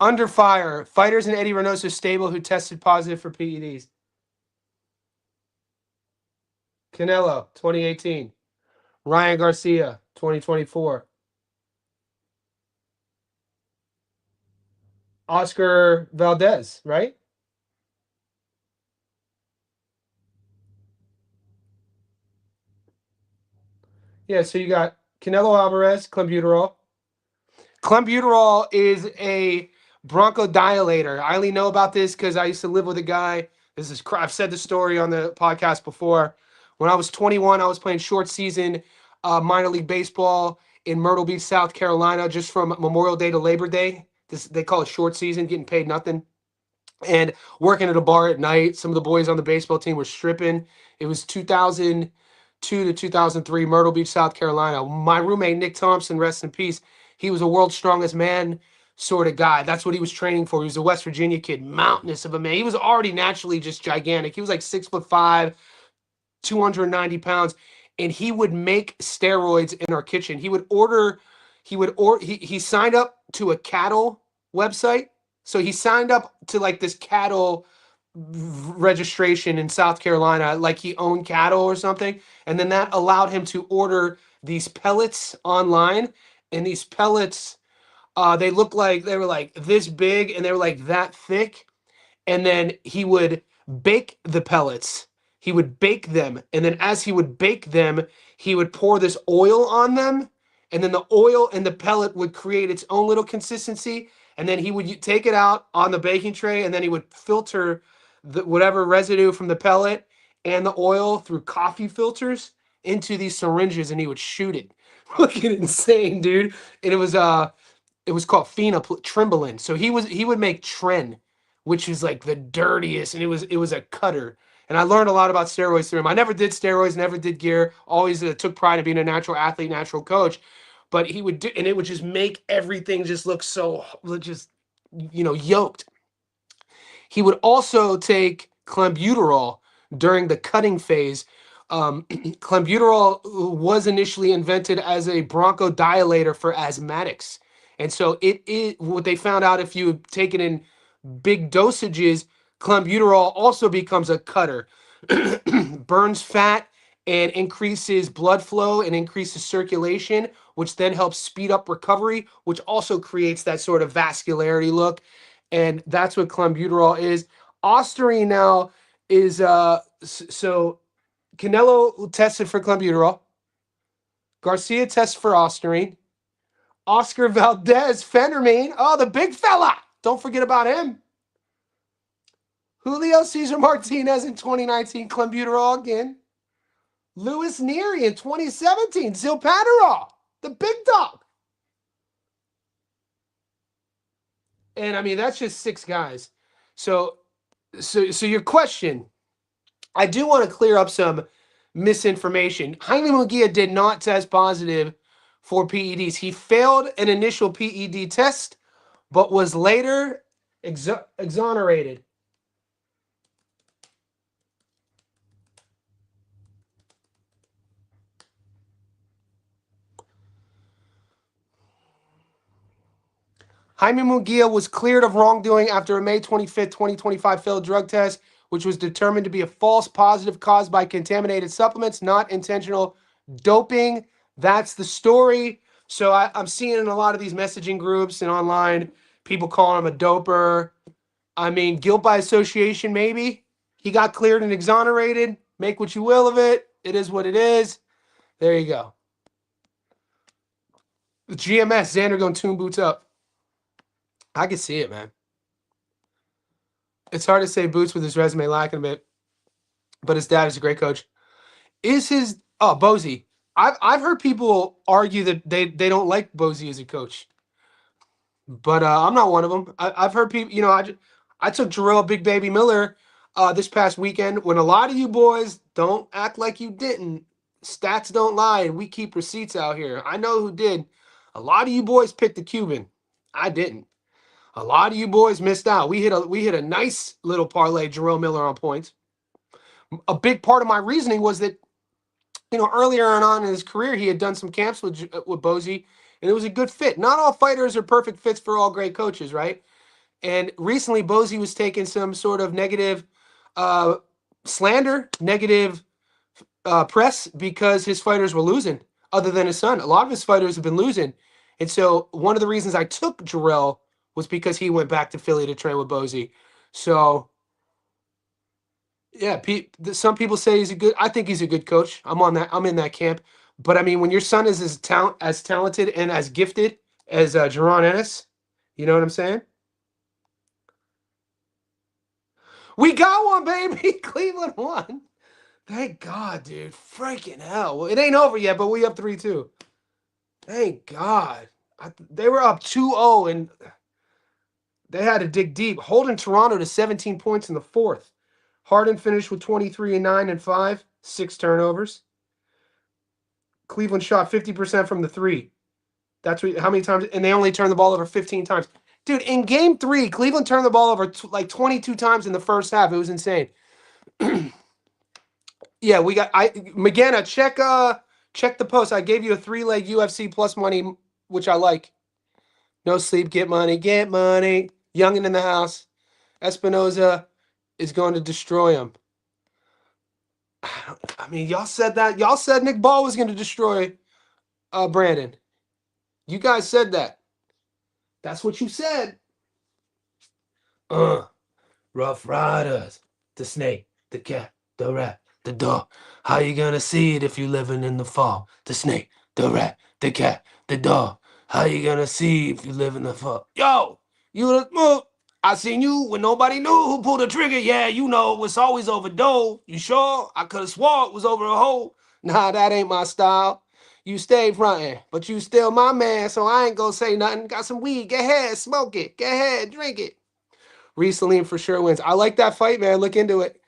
Under fire, fighters in Eddie Reynoso's stable who tested positive for PEDs. Canelo, 2018. Ryangarcia, 2024. Oscar Valdez, right? Yeah, so you got Canelo Alvarez, clenbuterol. Clenbuterol is a bronchodilator. I only know about this because I used to live with a guy. I've said the story on the podcast before. When I was 21, I was playing short season minor league baseball in Myrtle Beach, South Carolina, just from Memorial Day to Labor Day. They call it short season, getting paid nothing. and working at a bar at night. Some of the boys on the baseball team were stripping. It was 2002 to 2003, Myrtle Beach, South Carolina. My roommate, Nick Thompson, rest in peace, he was a world's strongest man sort of guy. That's what he was training for. He was a West Virginia kid, mountainous of a man. He was already naturally just gigantic. He was like 6'5", 290 pounds, and he would make steroids in our kitchen. He signed up to a cattle website. So he signed up to like this cattle registration in South Carolina, like he owned cattle or something. And then that allowed him to order these pellets online. And these pellets, they looked like they were like this big and they were like that thick. And then he would bake the pellets. He would bake them, and then as he would bake them, he would pour this oil on them, and then the oil and the pellet would create its own little consistency, and then he would take it out on the baking tray, and then he would filter whatever residue from the pellet and the oil through coffee filters into these syringes, and he would shoot it. Fucking insane, dude. And it was called Trimbalin. So he would make Tren, which is like the dirtiest, and it was a cutter. And I learned a lot about steroids through him. I never did steroids, never did gear. Always took pride in being a natural athlete, natural coach. But he would do, and it would just make everything just look so just yoked. He would also take clenbuterol during the cutting phase. Clenbuterol was initially invented as a bronchodilator for asthmatics. And so what they found out, if you take it in big dosages, clenbuterol also becomes a cutter, burns fat and increases blood flow and increases circulation, which then helps speed up recovery, which also creates that sort of vascularity look. And that's what clenbuterol is. Ostarine now is so Canelo tested for clenbuterol. Garcia tested for Ostarine. Oscar Valdez, phentermine. Oh, the big fella. Don't forget about him. Julio Cesar Martinez in 2019, clenbuterol again. Louis Neary in 2017, zilpaterol, the big dog. And I mean, that's just 6 guys. So your question, I do want to clear up some misinformation. Jaime Munguia did not test positive for PEDs. He failed an initial PED test, but was later exonerated. Jaime Munguia was cleared of wrongdoing after a May 25th, 2025 failed drug test, which was determined to be a false positive caused by contaminated supplements, not intentional doping. That's the story. So I'm seeing in a lot of these messaging groups and online, people calling him a doper. I mean, guilt by association, maybe. He got cleared and exonerated. Make what you will of it. It is what it is. There you go. The GMS, Xander going tune boots up. I can see it, man. It's hard to say Boots with his resume lacking a bit, but his dad is a great coach. Bozy? I've heard people argue that they don't like Bozy as a coach, but I'm not one of them. I've heard people. I took Jarrell Big Baby Miller this past weekend. When a lot of you boys don't act like you didn't, stats don't lie, and we keep receipts out here. I know who did. A lot of you boys picked the Cuban. I didn't. A lot of you boys missed out. We hit a nice little parlay, Jarrell Miller on points. A big part of my reasoning was that, earlier on in his career, he had done some camps with Bozy, and it was a good fit. Not all fighters are perfect fits for all great coaches, right? And recently, Bozy was taking some sort of negative slander, negative press because his fighters were losing, other than his son. A lot of his fighters have been losing. And so one of the reasons I took Jarrell was because he went back to Philly to train with Bozy. So, yeah, some people say he's I think he's a good coach. I'm in that camp. But I mean, when your son is as talented and as gifted as Jaron Ennis, you know what I'm saying? We got one, baby. Cleveland won. Thank God, dude. Freaking hell. Well, it ain't over yet, but we up 3-2. Thank God. They were up 2-0 and They had to dig deep, holding Toronto to 17 points in the fourth. Harden finished with 23 and 9 and 5, 6 turnovers. Cleveland shot 50% from the three. That's how many times, and they only turned the ball over 15 times. Dude, in game 3, Cleveland turned the ball over like 22 times in the first half. It was insane. Yeah, we got McGanna, check the post. I gave you a 3-leg UFC plus money, which I like. No sleep, get money, get money. Youngin in the house. Espinoza is going to destroy him. I mean, y'all said that. Y'all said Nick Ball was going to destroy Brandon. You guys said that. That's what you said. Rough Riders. The snake, the cat, the rat, the dog. How you gonna see it if you living in the fall? The snake, the rat, the cat, the dog. How you gonna see if you live in the fall? Yo, you look move. I seen you when nobody knew who pulled the trigger. Yeah, you know, it's always over dough. You sure? I could have swore it was over a hole. Nah, that ain't my style. You stay frontin', but you still my man, so I ain't gonna say nothing. Got some weed, go ahead, smoke it. Go ahead, drink it. Reese Salim for sure wins. I like that fight, man. Look into it.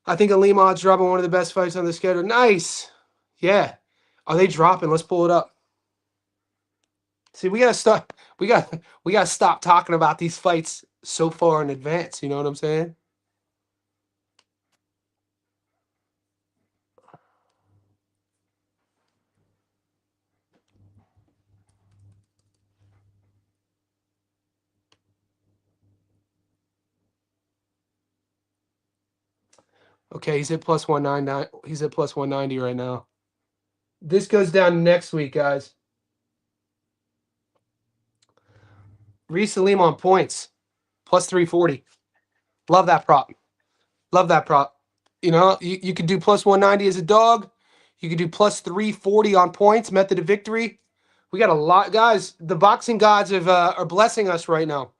I think Alima's dropping one of the best fights on the schedule. Nice. Yeah. Are they dropping? Let's pull it up. See, we gotta start. We gotta stop talking about these fights so far in advance. You know what I'm saying? Okay, he's at plus 199. He's at plus 190 right now. This goes down next week, guys. Reese Salim on points, plus 340. Love that prop. Love that prop. You know, you could do plus 190 as a dog. You could do plus 340 on points, method of victory. We got a lot, guys. The boxing gods are blessing us right now.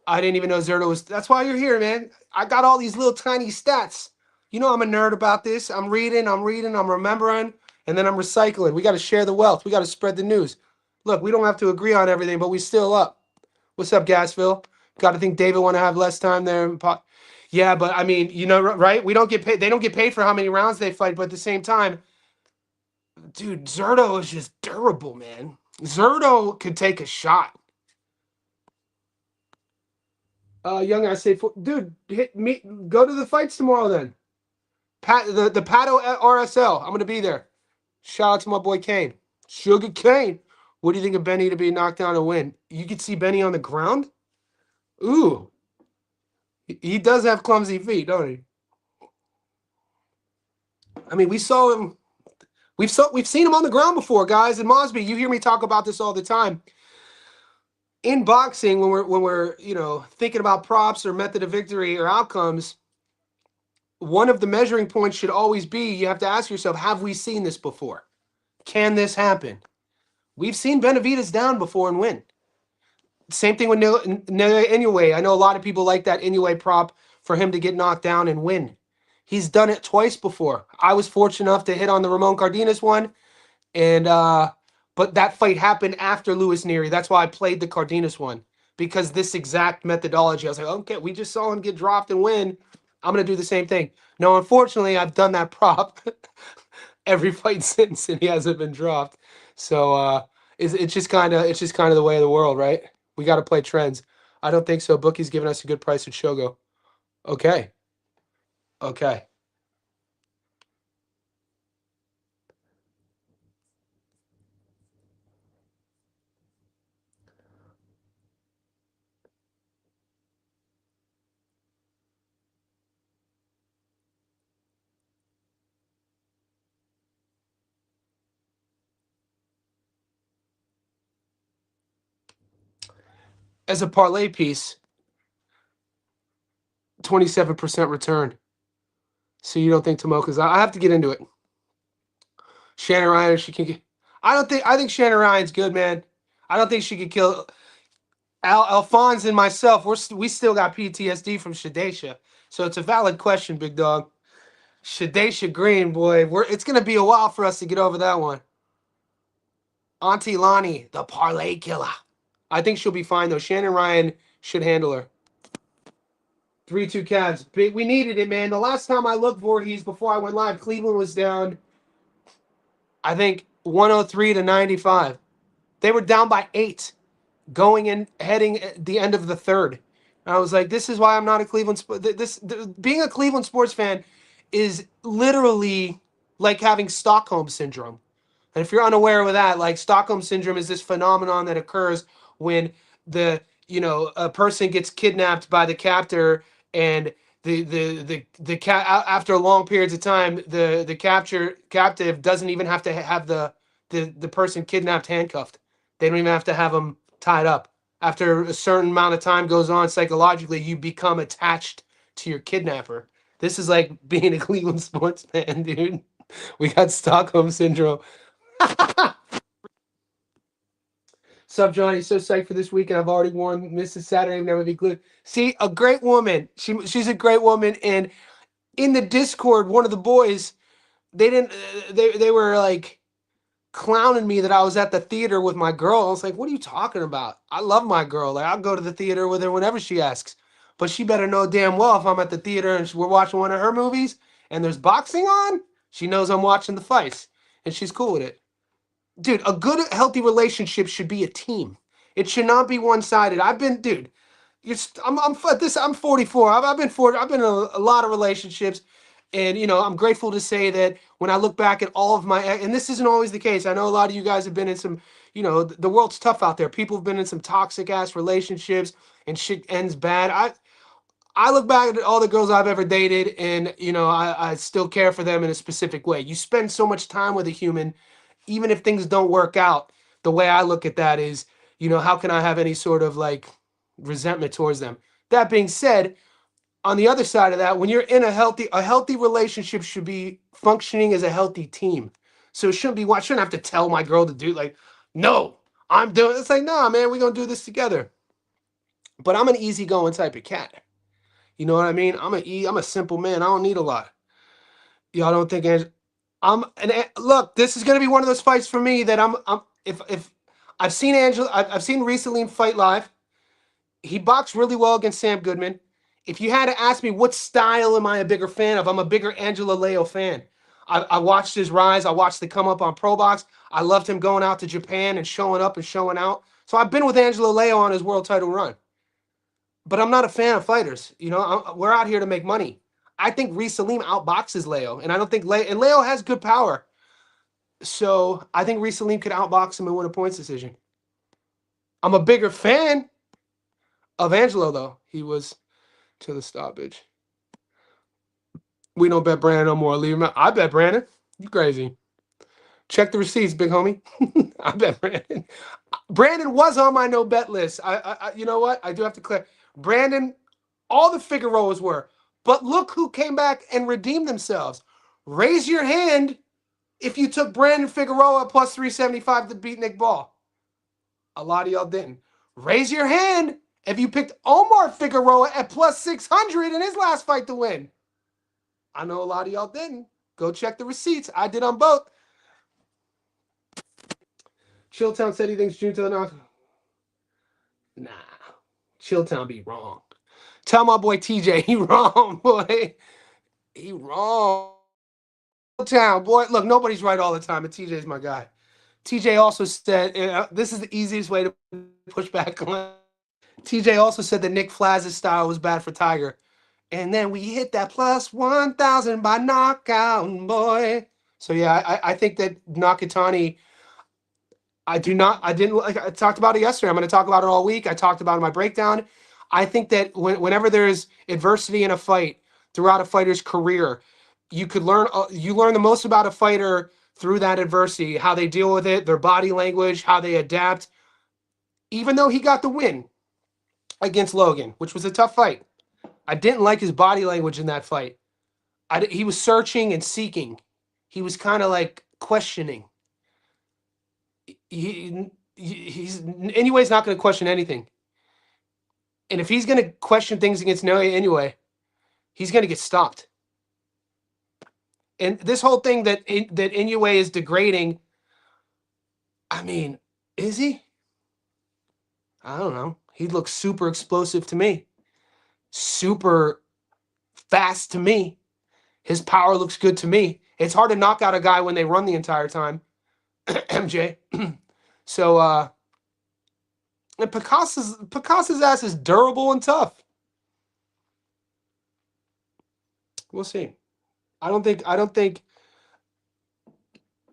I didn't even know Zurdo was. That's why you're here, man. I got all these little tiny stats. You know I'm a nerd about this. I'm reading, I'm remembering, and then I'm recycling. We got to share the wealth. We got to spread the news. Look, we don't have to agree on everything, but we still up. What's up, Gasville? Got to think David want to have less time there. Yeah, but I mean, you know, right? We don't get paid. They don't get paid for how many rounds they fight, but at the same time, dude, Zurdo is just durable, man. Zurdo could take a shot. Young, I say, dude, hit me. Go to the fights tomorrow then. The Pato RSL. I'm gonna be there. Shout out to my boy Kane. Sugar Kane. What do you think of Benny to be knocked down and win? You could see Benny on the ground. Ooh, he does have clumsy feet, don't he? I mean, we saw him. We've seen him on the ground before, guys. And Mosby, you hear me talk about this all the time. In boxing, when we're you know thinking about props or method of victory or outcomes, one of the measuring points should always be you have to ask yourself, have we seen this before? Can this happen? We've seen Benavidez down before and win. Same thing with Inoue. I know a lot of people like that Inoue prop for him to get knocked down and win. He's done it twice before. I was fortunate enough to hit on the Ramon Cardenas one, and but that fight happened after Luis Nery. That's why I played the Cardenas one, because this exact methodology. I was like, okay, we just saw him get dropped and win. I'm gonna do the same thing. No, unfortunately, I've done that prop every fight since, and he hasn't been dropped. So it's just kind of the way of the world, right? We got to play trends. I don't think so. Bookie's giving us a good price at Shogo. Okay. Okay. As a parlay piece, 27% return. So you don't think Tomoka's? I have to get into it. Shannon Ryan, she can get. I think Shannon Ryan's good, man. I don't think she could kill Alphonse and myself. We still got PTSD from Shadesha, so it's a valid question, big dog. Shadesha Green, boy, it's gonna be a while for us to get over that one. Auntie Lonnie, the parlay killer. I think she'll be fine though. Shannon Ryan should handle her. 3-2 Cavs. We needed it, man. The last time I looked, Voorhees, before I went live, Cleveland was down, I think, 103-95. They were down by 8 going in, heading at the end of the third. And I was like, this is why I'm not a Cleveland. Being a Cleveland sports fan is literally like having Stockholm syndrome. And if you're unaware of that, like Stockholm syndrome is this phenomenon that occurs when a person gets kidnapped by the captor, and after long periods of time, the captive doesn't even have to have the person kidnapped handcuffed. They don't even have to have them tied up. After a certain amount of time goes on, psychologically, you become attached to your kidnapper. This is like being a Cleveland sports fan, dude. We got Stockholm syndrome. Sup, Johnny? So psyched for this weekend. I've already worn Mrs. Saturday. Never be glued. See, a great woman. She's a great woman. And in the Discord, one of the boys, they didn't. They were like clowning me that I was at the theater with my girl. I was like, "What are you talking about? I love my girl. Like, I'll go to the theater with her whenever she asks. But she better know damn well if I'm at the theater and we're watching one of her movies and there's boxing on, she knows I'm watching the fights, and she's cool with it." Dude, a good, healthy relationship should be a team. It should not be one-sided. I've been, dude. I'm 44. I've been 40. I've been in a lot of relationships, and I'm grateful to say that when I look back at all of my, and this isn't always the case. I know a lot of you guys have been in some, the world's tough out there. People have been in some toxic ass relationships, and shit ends bad. I look back at all the girls I've ever dated, and I still care for them in a specific way. You spend so much time with a human, even if things don't work out. The way I look at that is, how can I have any sort of like resentment towards them? That being said, on the other side of that, when you're in a healthy relationship should be functioning as a healthy team. So it shouldn't be, I shouldn't have to tell my girl to do like, no, I'm doing. It's like, nah, man, we're gonna do this together. But I'm an easygoing type of cat. You know what I mean? I'm a simple man. I don't need a lot. Y'all don't think look, this is gonna be one of those fights for me that I'm if I've seen I've seen recently fight live. He boxed really well against Sam Goodman. If you had to ask me what style am I a bigger fan of, I'm a bigger Angelo Leo fan. I watched his rise. I watched the come up on Pro Box. I loved him going out to Japan and showing up and showing out. So I've been with Angelo Leo on his world title run. But I'm not a fan of fighters. We're out here to make money. I think Reece Salim outboxes Leo, and I don't think Leo has good power. So I think Reece Salim could outbox him and win a points decision. I'm a bigger fan of Angelo, though. He was to the stoppage. We don't bet Brandon no more. Leave him out. I bet Brandon. You crazy. Check the receipts, big homie. I bet Brandon. Brandon was on my no bet list. You know what? I do have to clear. Brandon, all the Figueroas were. But look who came back and redeemed themselves. Raise your hand if you took Brandon Figueroa plus 375 to beat Nick Ball. A lot of y'all didn't. Raise your hand if you picked Omar Figueroa at plus 600 in his last fight to win. I know a lot of y'all didn't. Go check the receipts. I did on both. Chilltown said he thinks Junto knocked. Nah. Chilltown be wrong. Tell my boy TJ he wrong, boy. He wrong. Chilltown, boy. Look, nobody's right all the time, but TJ's my guy. TJ also said, this is the easiest way to push back on. TJ also said that Nick Flaz's style was bad for Tiger. And then we hit that plus 1,000 by knockout, boy. So yeah, I think that Nakatani, I talked about it yesterday. I'm going to talk about it all week. I talked about it in my breakdown. I think that whenever there's adversity in a fight throughout a fighter's career, you learn the most about a fighter through that adversity, how they deal with it, their body language, how they adapt. Even though he got the win against Logan, which was a tough fight, I didn't like his body language in that fight. He was searching and seeking. He was kind of like questioning. Inoue's not going to question anything. And if he's going to question things against Inoue, he's going to get stopped. And this whole thing that Inoue is degrading, I mean, is he? I don't know. He looks super explosive to me. Super fast to me. His power looks good to me. It's hard to knock out a guy when they run the entire time. MJ. So and Picasso's ass is durable and tough. We'll see. I don't think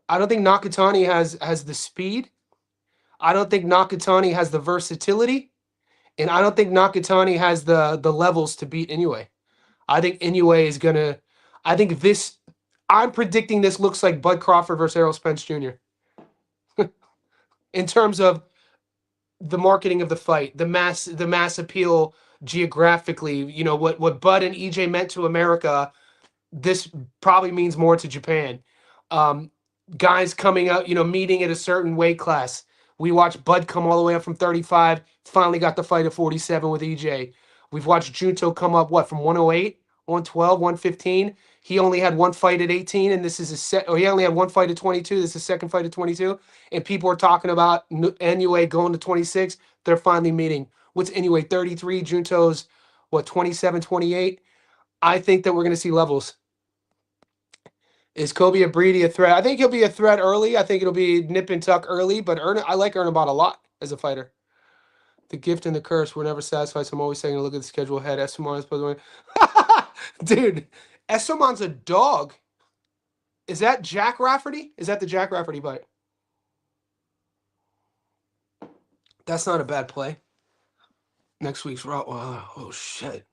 Nakatani has the speed. I don't think Nakatani has the versatility. And I don't think Nakatani has the levels to beat Inoue. I think Inoue is gonna. I think this. I'm predicting this looks like Bud Crawford versus Errol Spence Jr. in terms of the marketing of the fight, the mass appeal geographically. You know what Bud and EJ meant to America. This probably means more to Japan. Guys coming out, meeting at a certain weight class. We watched Bud come all the way up from 35, finally got the fight at 47 with EJ. We've watched Junto come up, from 108, 112, 115. He only had one fight at 18, and this is he only had one fight at 22. This is his second fight at 22. And people are talking about Inoue going to 26. They're finally meeting. What's Inoue, 33? Junto's, 27, 28? I think that we're going to see levels. Is Kobe Abridi a threat? I think he'll be a threat early. I think it'll be nip and tuck early, but I like Earnabout a lot as a fighter. The gift and the curse were never satisfied, so I'm always saying to look at the schedule ahead. Esteban is supposed to win. Dude, Esteban's a dog. Is that Jack Rafferty? Is that the Jack Rafferty fight? That's not a bad play. Next week's Raw. Oh, shit.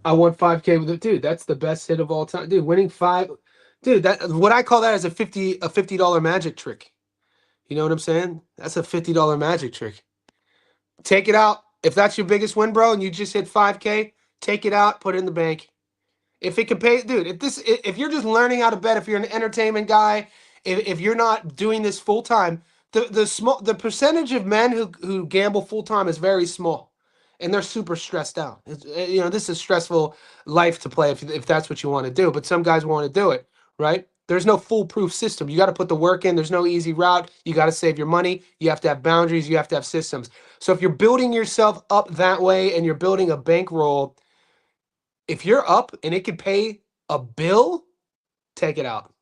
I won 5K with it. Dude, that's the best hit of all time. Dude, winning 5. Dude, what I call that is a $50 magic trick. You know what I'm saying? That's a $50 magic trick. Take it out. If that's your biggest win, bro, and you just hit 5K, take it out, put it in the bank. If it can pay, dude, if you're just learning how to bet, if you're an entertainment guy, if you're not doing this full time, the percentage of men who gamble full time is very small. And they're super stressed out. This is a stressful life to play if that's what you want to do. But some guys want to do it, right? There's no foolproof system. You got to put the work in. There's no easy route. You got to save your money. You have to have boundaries. You have to have systems. So if you're building yourself up that way and you're building a bankroll, if you're up and it could pay a bill, take it out.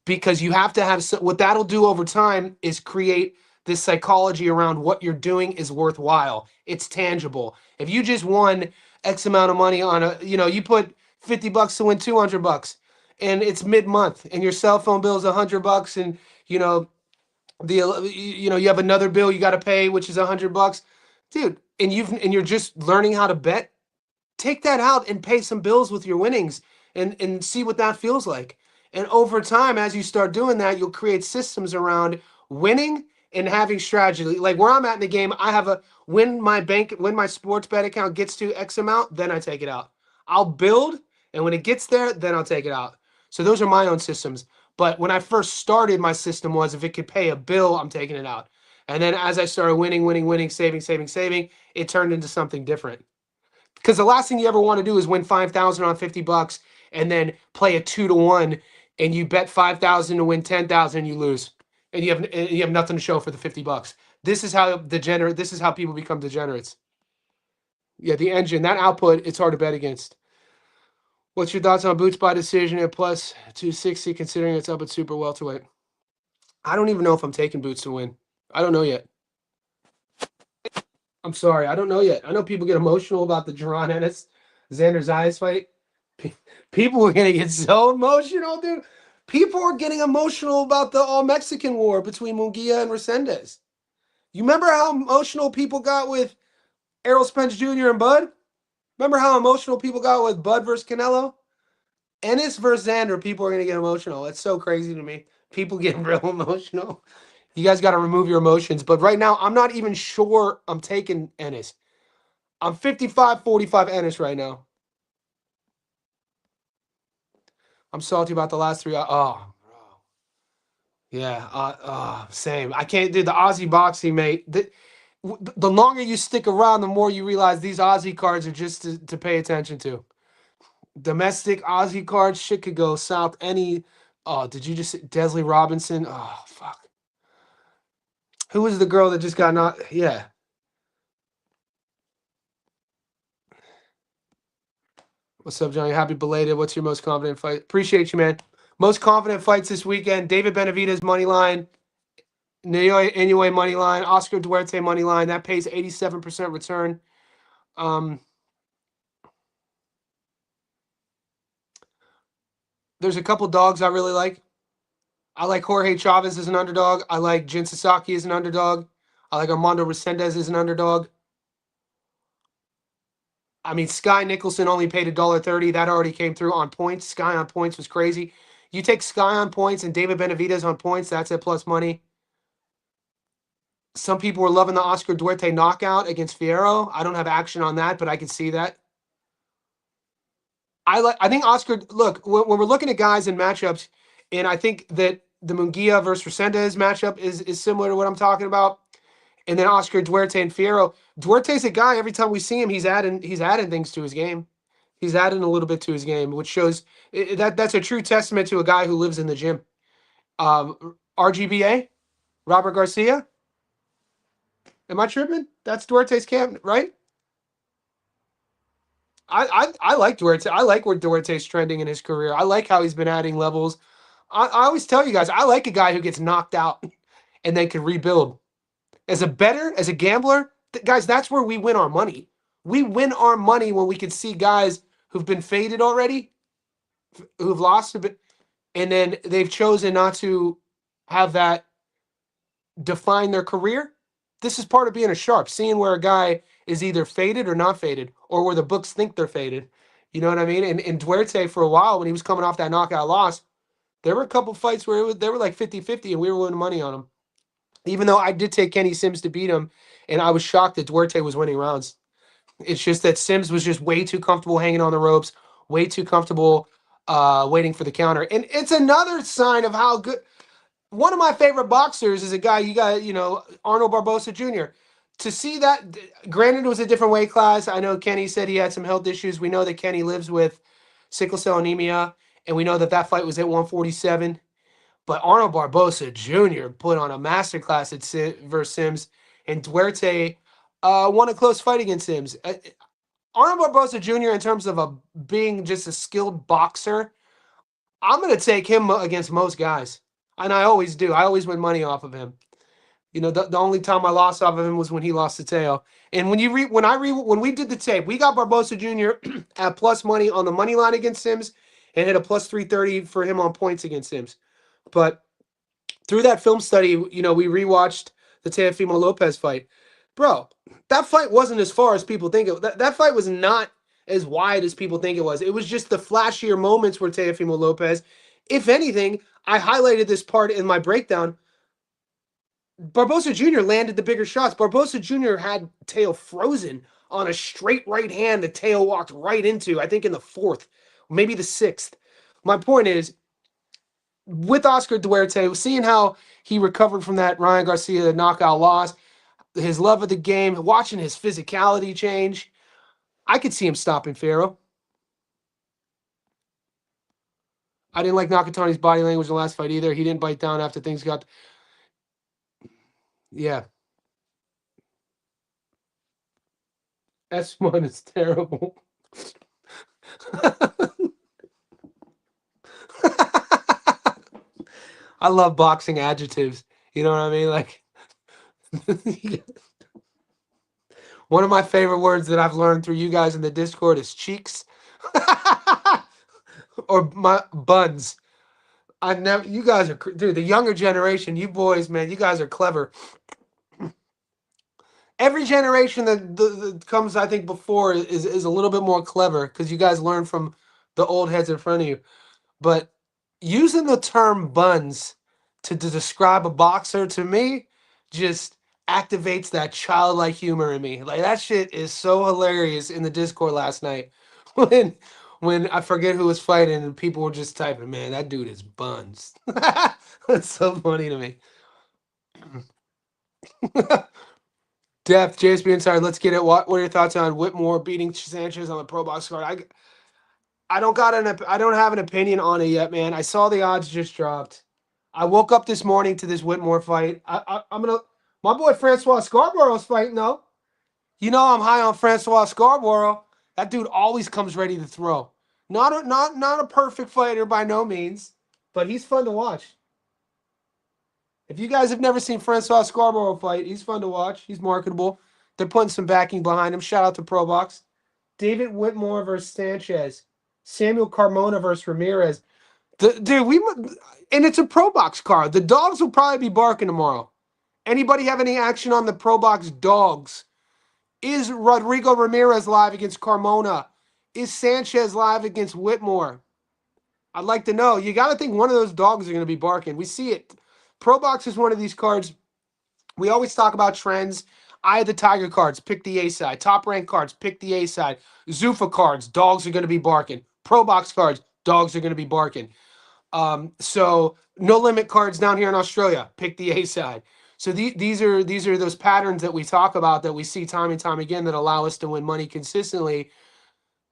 Because you have to have what that'll do over time is create this psychology around what you're doing is worthwhile. It's tangible. If you just won X amount of money on you put $50 to win $200, and it's mid-month, and your cell phone bill is $100, and you have another bill you got to pay, which is $100, dude. And you're just learning how to bet. Take that out and pay some bills with your winnings, and see what that feels like. And over time, as you start doing that, you'll create systems around winning and having strategy. Like where I'm at in the game, I have when my sports bet account gets to X amount, then I take it out. I'll build, and when it gets there, then I'll take it out. So those are my own systems. But when I first started, my system was if it could pay a bill, I'm taking it out. And then as I started winning, saving, it turned into something different. Because the last thing you ever want to do is win 5,000 on $50 and then play a 2-to-1, and you bet 5,000 to win 10,000 and you lose. And you have nothing to show for the $50. This is how people become degenerates. Yeah, the engine, that output, it's hard to bet against. What's your thoughts on Boots by decision at plus 260, considering it's up at super welterweight? I don't even know if I'm taking Boots to win. I don't know yet. I'm sorry, I don't know yet. I know people get emotional about the Jaron Ennis Xander Zayas fight. People are gonna get so emotional, dude. People are getting emotional about the all-Mexican war between Munguia and Resendiz. You remember how emotional people got with Errol Spence Jr. and Bud? Remember how emotional people got with Bud versus Canelo? Ennis versus Xander, people are going to get emotional. It's so crazy to me. People get real emotional. You guys got to remove your emotions. But right now, I'm not even sure I'm taking Ennis. I'm 55-45 Ennis right now. I'm salty about the last 3. Oh, bro. Yeah. Same. I can't do the Aussie boxing, mate. The longer you stick around, the more you realize these Aussie cards are just to pay attention to. Domestic Aussie cards, shit could go south any. Oh, did you just say Desley Robinson? Oh, fuck. Who was the girl that just got knocked? Yeah. What's up, Johnny? Happy belated. What's your most confident fight? Appreciate you, man. Most confident fights this weekend. David Benavidez money line. Inoue money line. Oscar Duarte money line. That pays 87% return. There's a couple dogs I really like. I like Jorge Chavez as an underdog. I like Jin Sasaki as an underdog. I like Armando Resendiz as an underdog. I mean, Sky Nicholson only paid $1.30. That already came through on points. Sky on points was crazy. You take Sky on points and David Benavidez on points, that's at plus money. Some people were loving the Oscar Duarte knockout against Fierro. I don't have action on that, but I can see that. I think Oscar, look, when we're looking at guys in matchups, and I think that the Munguia versus Resendiz matchup is similar to what I'm talking about. And then Oscar Duarte and Fierro. Duarte's a guy, every time we see him, he's adding things to his game. He's adding a little bit to his game, which shows that's a true testament to a guy who lives in the gym. RGBA, Robert Garcia. Am I tripping? That's Duarte's camp, right? I like Duarte. I like where Duarte's trending in his career. I like how he's been adding levels. I always tell you guys, I like a guy who gets knocked out and then can rebuild. As a bettor, as a gambler, guys, that's where we win our money. We win our money when we can see guys who've been faded already, who've lost a bit, and then they've chosen not to have that define their career. This is part of being a sharp, seeing where a guy is either faded or not faded, or where the books think they're faded. You know what I mean? And Duarte, for a while, when he was coming off that knockout loss, there were a couple fights where they were like 50-50, and we were winning money on him. Even though I did take Kenny Sims to beat him, and I was shocked that Duarte was winning rounds. It's just that Sims was just way too comfortable hanging on the ropes, way too comfortable waiting for the counter. And it's another sign of how good. One of my favorite boxers is a guy, Arnold Barbosa Jr. To see that, granted, it was a different weight class. I know Kenny said he had some health issues. We know that Kenny lives with sickle cell anemia, and we know that fight was at 147. But Arnold Barbosa Jr. put on a masterclass versus Sims, and Duarte won a close fight against Sims. Arnold Barbosa Jr., in terms of being just a skilled boxer, I'm going to take him against most guys. And I always do. I always win money off of him. You know, the only time I lost off of him was when he lost to Teo. And when we did the tape, we got Barbosa Jr. at plus money on the money line against Sims and hit a plus 330 for him on points against Sims. But through that film study, we rewatched the Teofimo Lopez fight. Bro, that fight wasn't as far as people think it. That fight was not as wide as people think it was. It was just the flashier moments where Teofimo Lopez. If anything, I highlighted this part in my breakdown. Barbosa Jr. landed the bigger shots. Barbosa Jr. had Teo frozen on a straight right hand that Teo walked right into, I think in the fourth, maybe the sixth. My point is, with Oscar Duarte, seeing how he recovered from that ryangarcia knockout loss, his love of the game, watching his physicality change, I could see him stopping Fierro. I didn't like Nakatani's body language in the last fight either. He didn't bite down after things got... Yeah. S1 is terrible. I love boxing adjectives. You know what I mean? Like, one of my favorite words that I've learned through you guys in the Discord is cheeks. Or my buns. You guys are, dude, the younger generation, you boys, man, you guys are clever. Every generation that comes, I think, before is a little bit more clever because you guys learn from the old heads in front of you. But using the term buns to describe a boxer, to me, just activates that childlike humor in me. Like, that shit is so hilarious in the Discord last night when I forget who was fighting and people were just typing, man, that dude is buns. That's so funny to me. Depth, JSB Insider, let's get it. What are your thoughts on Whitmore beating Sanchez on the Pro Box card? I don't have an opinion on it yet, man. I saw the odds just dropped. I woke up this morning to this Whitmore fight. My boy Francois Scarborough's fighting, though. You know I'm high on Francois Scarborough. That dude always comes ready to throw. Not a perfect fighter by no means, but he's fun to watch. If you guys have never seen Francois Scarborough fight, he's fun to watch. He's marketable. They're putting some backing behind him. Shout out to ProBox. David Whitmore versus Sanchez. Samuel Carmona versus Ramirez. Dude, and it's a ProBox card. The dogs will probably be barking tomorrow. Anybody have any action on the ProBox dogs? Is Rodrigo Ramirez live against Carmona? Is Sanchez live against Whitmore? I'd like to know. You got to think one of those dogs are going to be barking. We see it. ProBox is one of these cards. We always talk about trends. Eye of the Tiger cards, pick the A side. Top rank cards, pick the A side. Zuffa cards, dogs are going to be barking. ProBox cards, dogs are going to be barking. So no limit cards down here in Australia, pick the A side. So these are those patterns that we talk about that we see time and time again that allow us to win money consistently.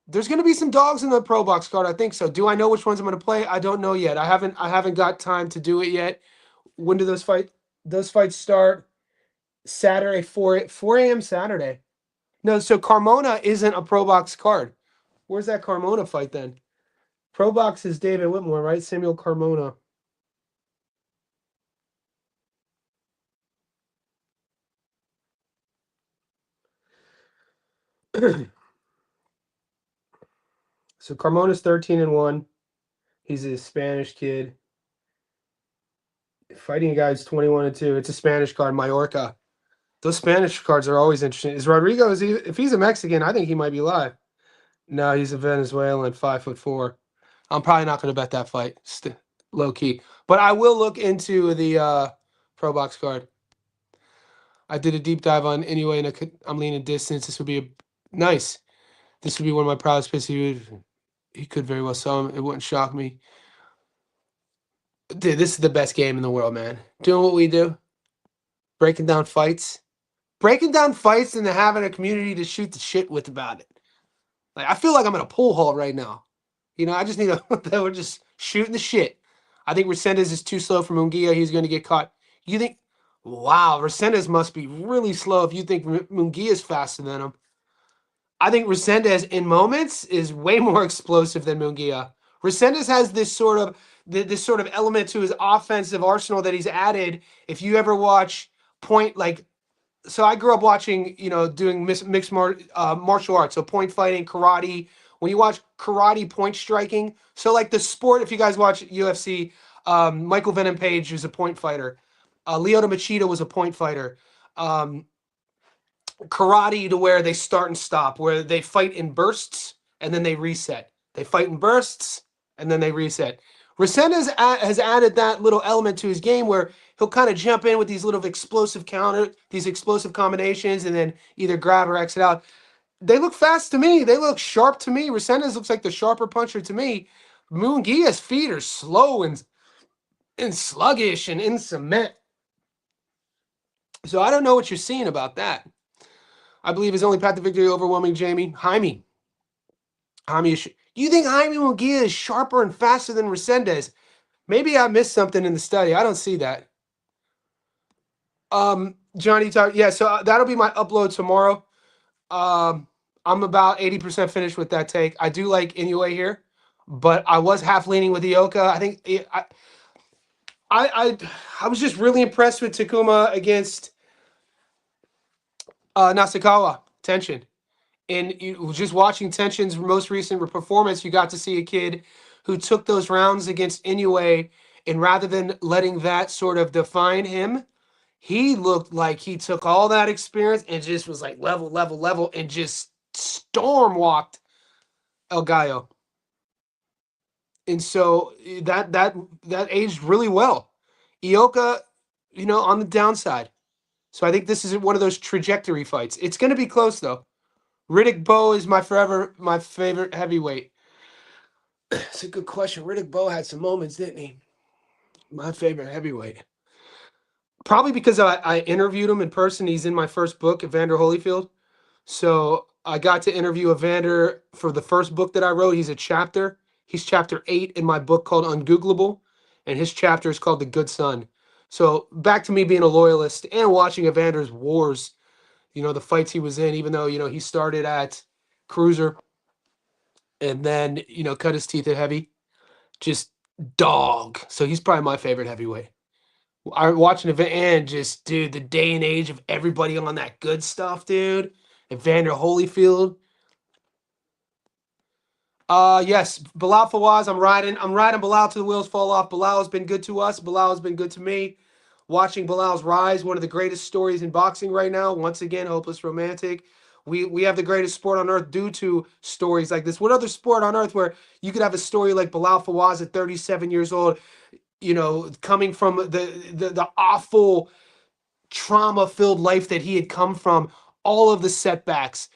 There's going to be some dogs in the ProBox card, I think so. Do I know which ones I'm going to play? I don't know yet. I haven't got time to do it yet. When do those fights start? Saturday, 4 a.m. Saturday. No, so Carmona isn't a ProBox card. Where's that Carmona fight then? ProBox is David Whitmore, right? Samuel Carmona. So Carmona's 13-1. He's a Spanish kid. Fighting a guy who's 21-2. It's a Spanish card, Mallorca. Those Spanish cards are always interesting. Is Rodrigo, if he's a Mexican, I think he might be live. No, he's a Venezuelan, 5'4". I'm probably not going to bet that fight, low key. But I will look into the ProBox card. I did a deep dive on Inoue, and I'm leaning distance. This would be nice. This would be one of my proudest picks. He could very well sell him. It wouldn't shock me. Dude, this is the best game in the world, man. Doing what we do. Breaking down fights. Breaking down fights and then having a community to shoot the shit with about it. Like, I feel like I'm in a pool hall right now. You know, I just need we're just shooting the shit. I think Resendiz is too slow for Munguia. He's going to get caught. You think, wow, Resendiz must be really slow if you think Munguia is faster than him. I think Resendiz in moments is way more explosive than Munguia. Resendiz has this sort of element to his offensive arsenal that he's added. If you ever watch so I grew up watching, doing mixed martial arts, so point fighting, karate. When you watch karate point striking, so like the sport, if you guys watch UFC, Michael Venom Page is a point fighter. Lyoto Machida was a point fighter. Karate, to where they start and stop, where they fight in bursts and then they reset. They fight in bursts and then they reset. Resendiz has added that little element to his game where he'll kind of jump in with these little explosive combinations and then either grab or exit out. They look fast to me. They look sharp to me. Resendiz looks like the sharper puncher to me. Munguia's feet are slow and sluggish and in cement. So I don't know what you're seeing about that. I believe his only path to victory overwhelming Jamie. Jaime is... Do you think Jaime Munguia is sharper and faster than Resendiz? Maybe I missed something in the study. I don't see that. Johnny, yeah, so that'll be my upload tomorrow. I'm about 80% finished with that take. I do like Inoue here, but I was half leaning with Ioka. I think I was just really impressed with Takuma against Nasukawa, Tenshin. And just watching Tenshin's most recent performance, you got to see a kid who took those rounds against Inoue, and rather than letting that sort of define him, he looked like he took all that experience and just was like level, and just storm walked El Gallo. And so that aged really well. Ioka, on the downside. So I think this is one of those trajectory fights. It's going to be close though. Riddick Bowe is my favorite heavyweight. It's a good question. Riddick Bowe had some moments, didn't he? My favorite heavyweight. Probably because I interviewed him in person. He's in my first book, Evander Holyfield. So I got to interview Evander for the first book that I wrote. He's a chapter. He's chapter 8 in my book called Ungoogleable. And his chapter is called The Good Son. So back to me being a loyalist and watching Evander's wars, the fights he was in, even though, he started at cruiser and then, cut his teeth at heavy. Just dog. So he's probably my favorite heavyweight. I watching event and just, dude, the day and age of everybody on that good stuff, dude. Evander Holyfield. Yes, Bilal Fawaz. I'm riding Bilal till the wheels fall off. Bilal has been good to us. Bilal has been good to me. Watching Bilal's rise, one of the greatest stories in boxing right now. Once again, hopeless romantic. We have the greatest sport on earth due to stories like this. What other sport on earth where you could have a story like Bilal Fawaz at 37 years old, coming from the awful trauma-filled life that he had come from, all of the setbacks,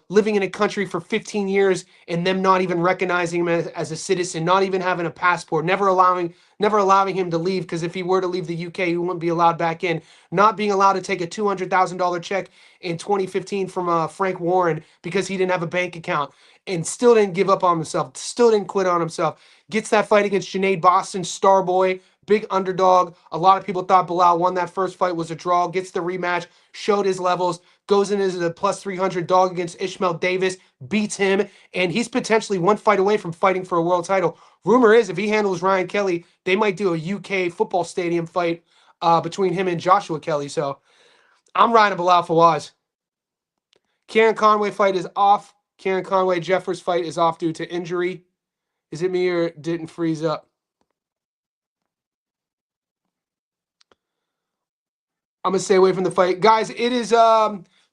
living in a country for 15 years and them not even recognizing him as a citizen, not even having a passport, never allowing him to leave, because if he were to leave the UK, he wouldn't be allowed back in, not being allowed to take a $200,000 check in 2015 from Frank Warren because he didn't have a bank account, and still didn't give up on himself, still didn't quit on himself. Gets that fight against Junaid Boston, Starboy, big underdog. A lot of people thought Bilal won that first fight, was a draw. Gets the rematch, showed his levels, goes in as a plus 300 dog against Ishmael Davis, beats him, and he's potentially one fight away from fighting for a world title. Rumor is if he handles Ryan Kelly, they might do a UK football stadium fight between him and Joshua Kelly. So I'm riding Bilal Fawaz. Kieran Conway fight is off. Kieran Conway Jeffers fight is off due to injury. Is it me or it didn't freeze up? I'm gonna stay away from the fight, guys. It is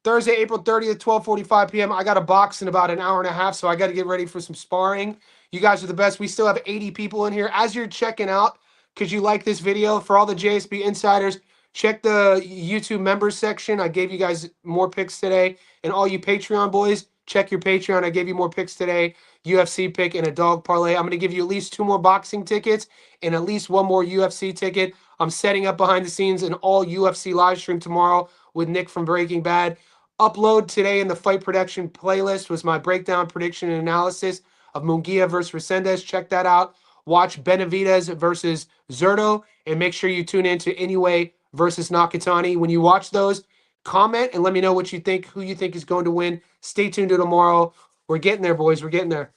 Thursday, April 30th, 12:45 p.m. I got a box in about an hour and a half, so I got to get ready for some sparring. You guys are the best. We still have 80 people in here. As you're checking out, because you like this video, for all the JSB insiders, check the YouTube members section. I gave you guys more picks today, and all you Patreon boys, check your Patreon. I gave you more picks today. UFC pick and a dog parlay. I'm gonna give you at least 2 more boxing tickets and at least 1 more UFC ticket. I'm setting up behind the scenes an all UFC live stream tomorrow with Nick from Breaking Bad. Upload today in the fight production playlist was my breakdown, prediction, and analysis of Munguia versus Resendiz. Check that out. Watch Benavidez versus Zurdo, and make sure you tune in to Inoue versus Nakatani. When you watch those, comment and let me know what you think, who you think is going to win. Stay tuned to tomorrow. We're getting there, boys. We're getting there.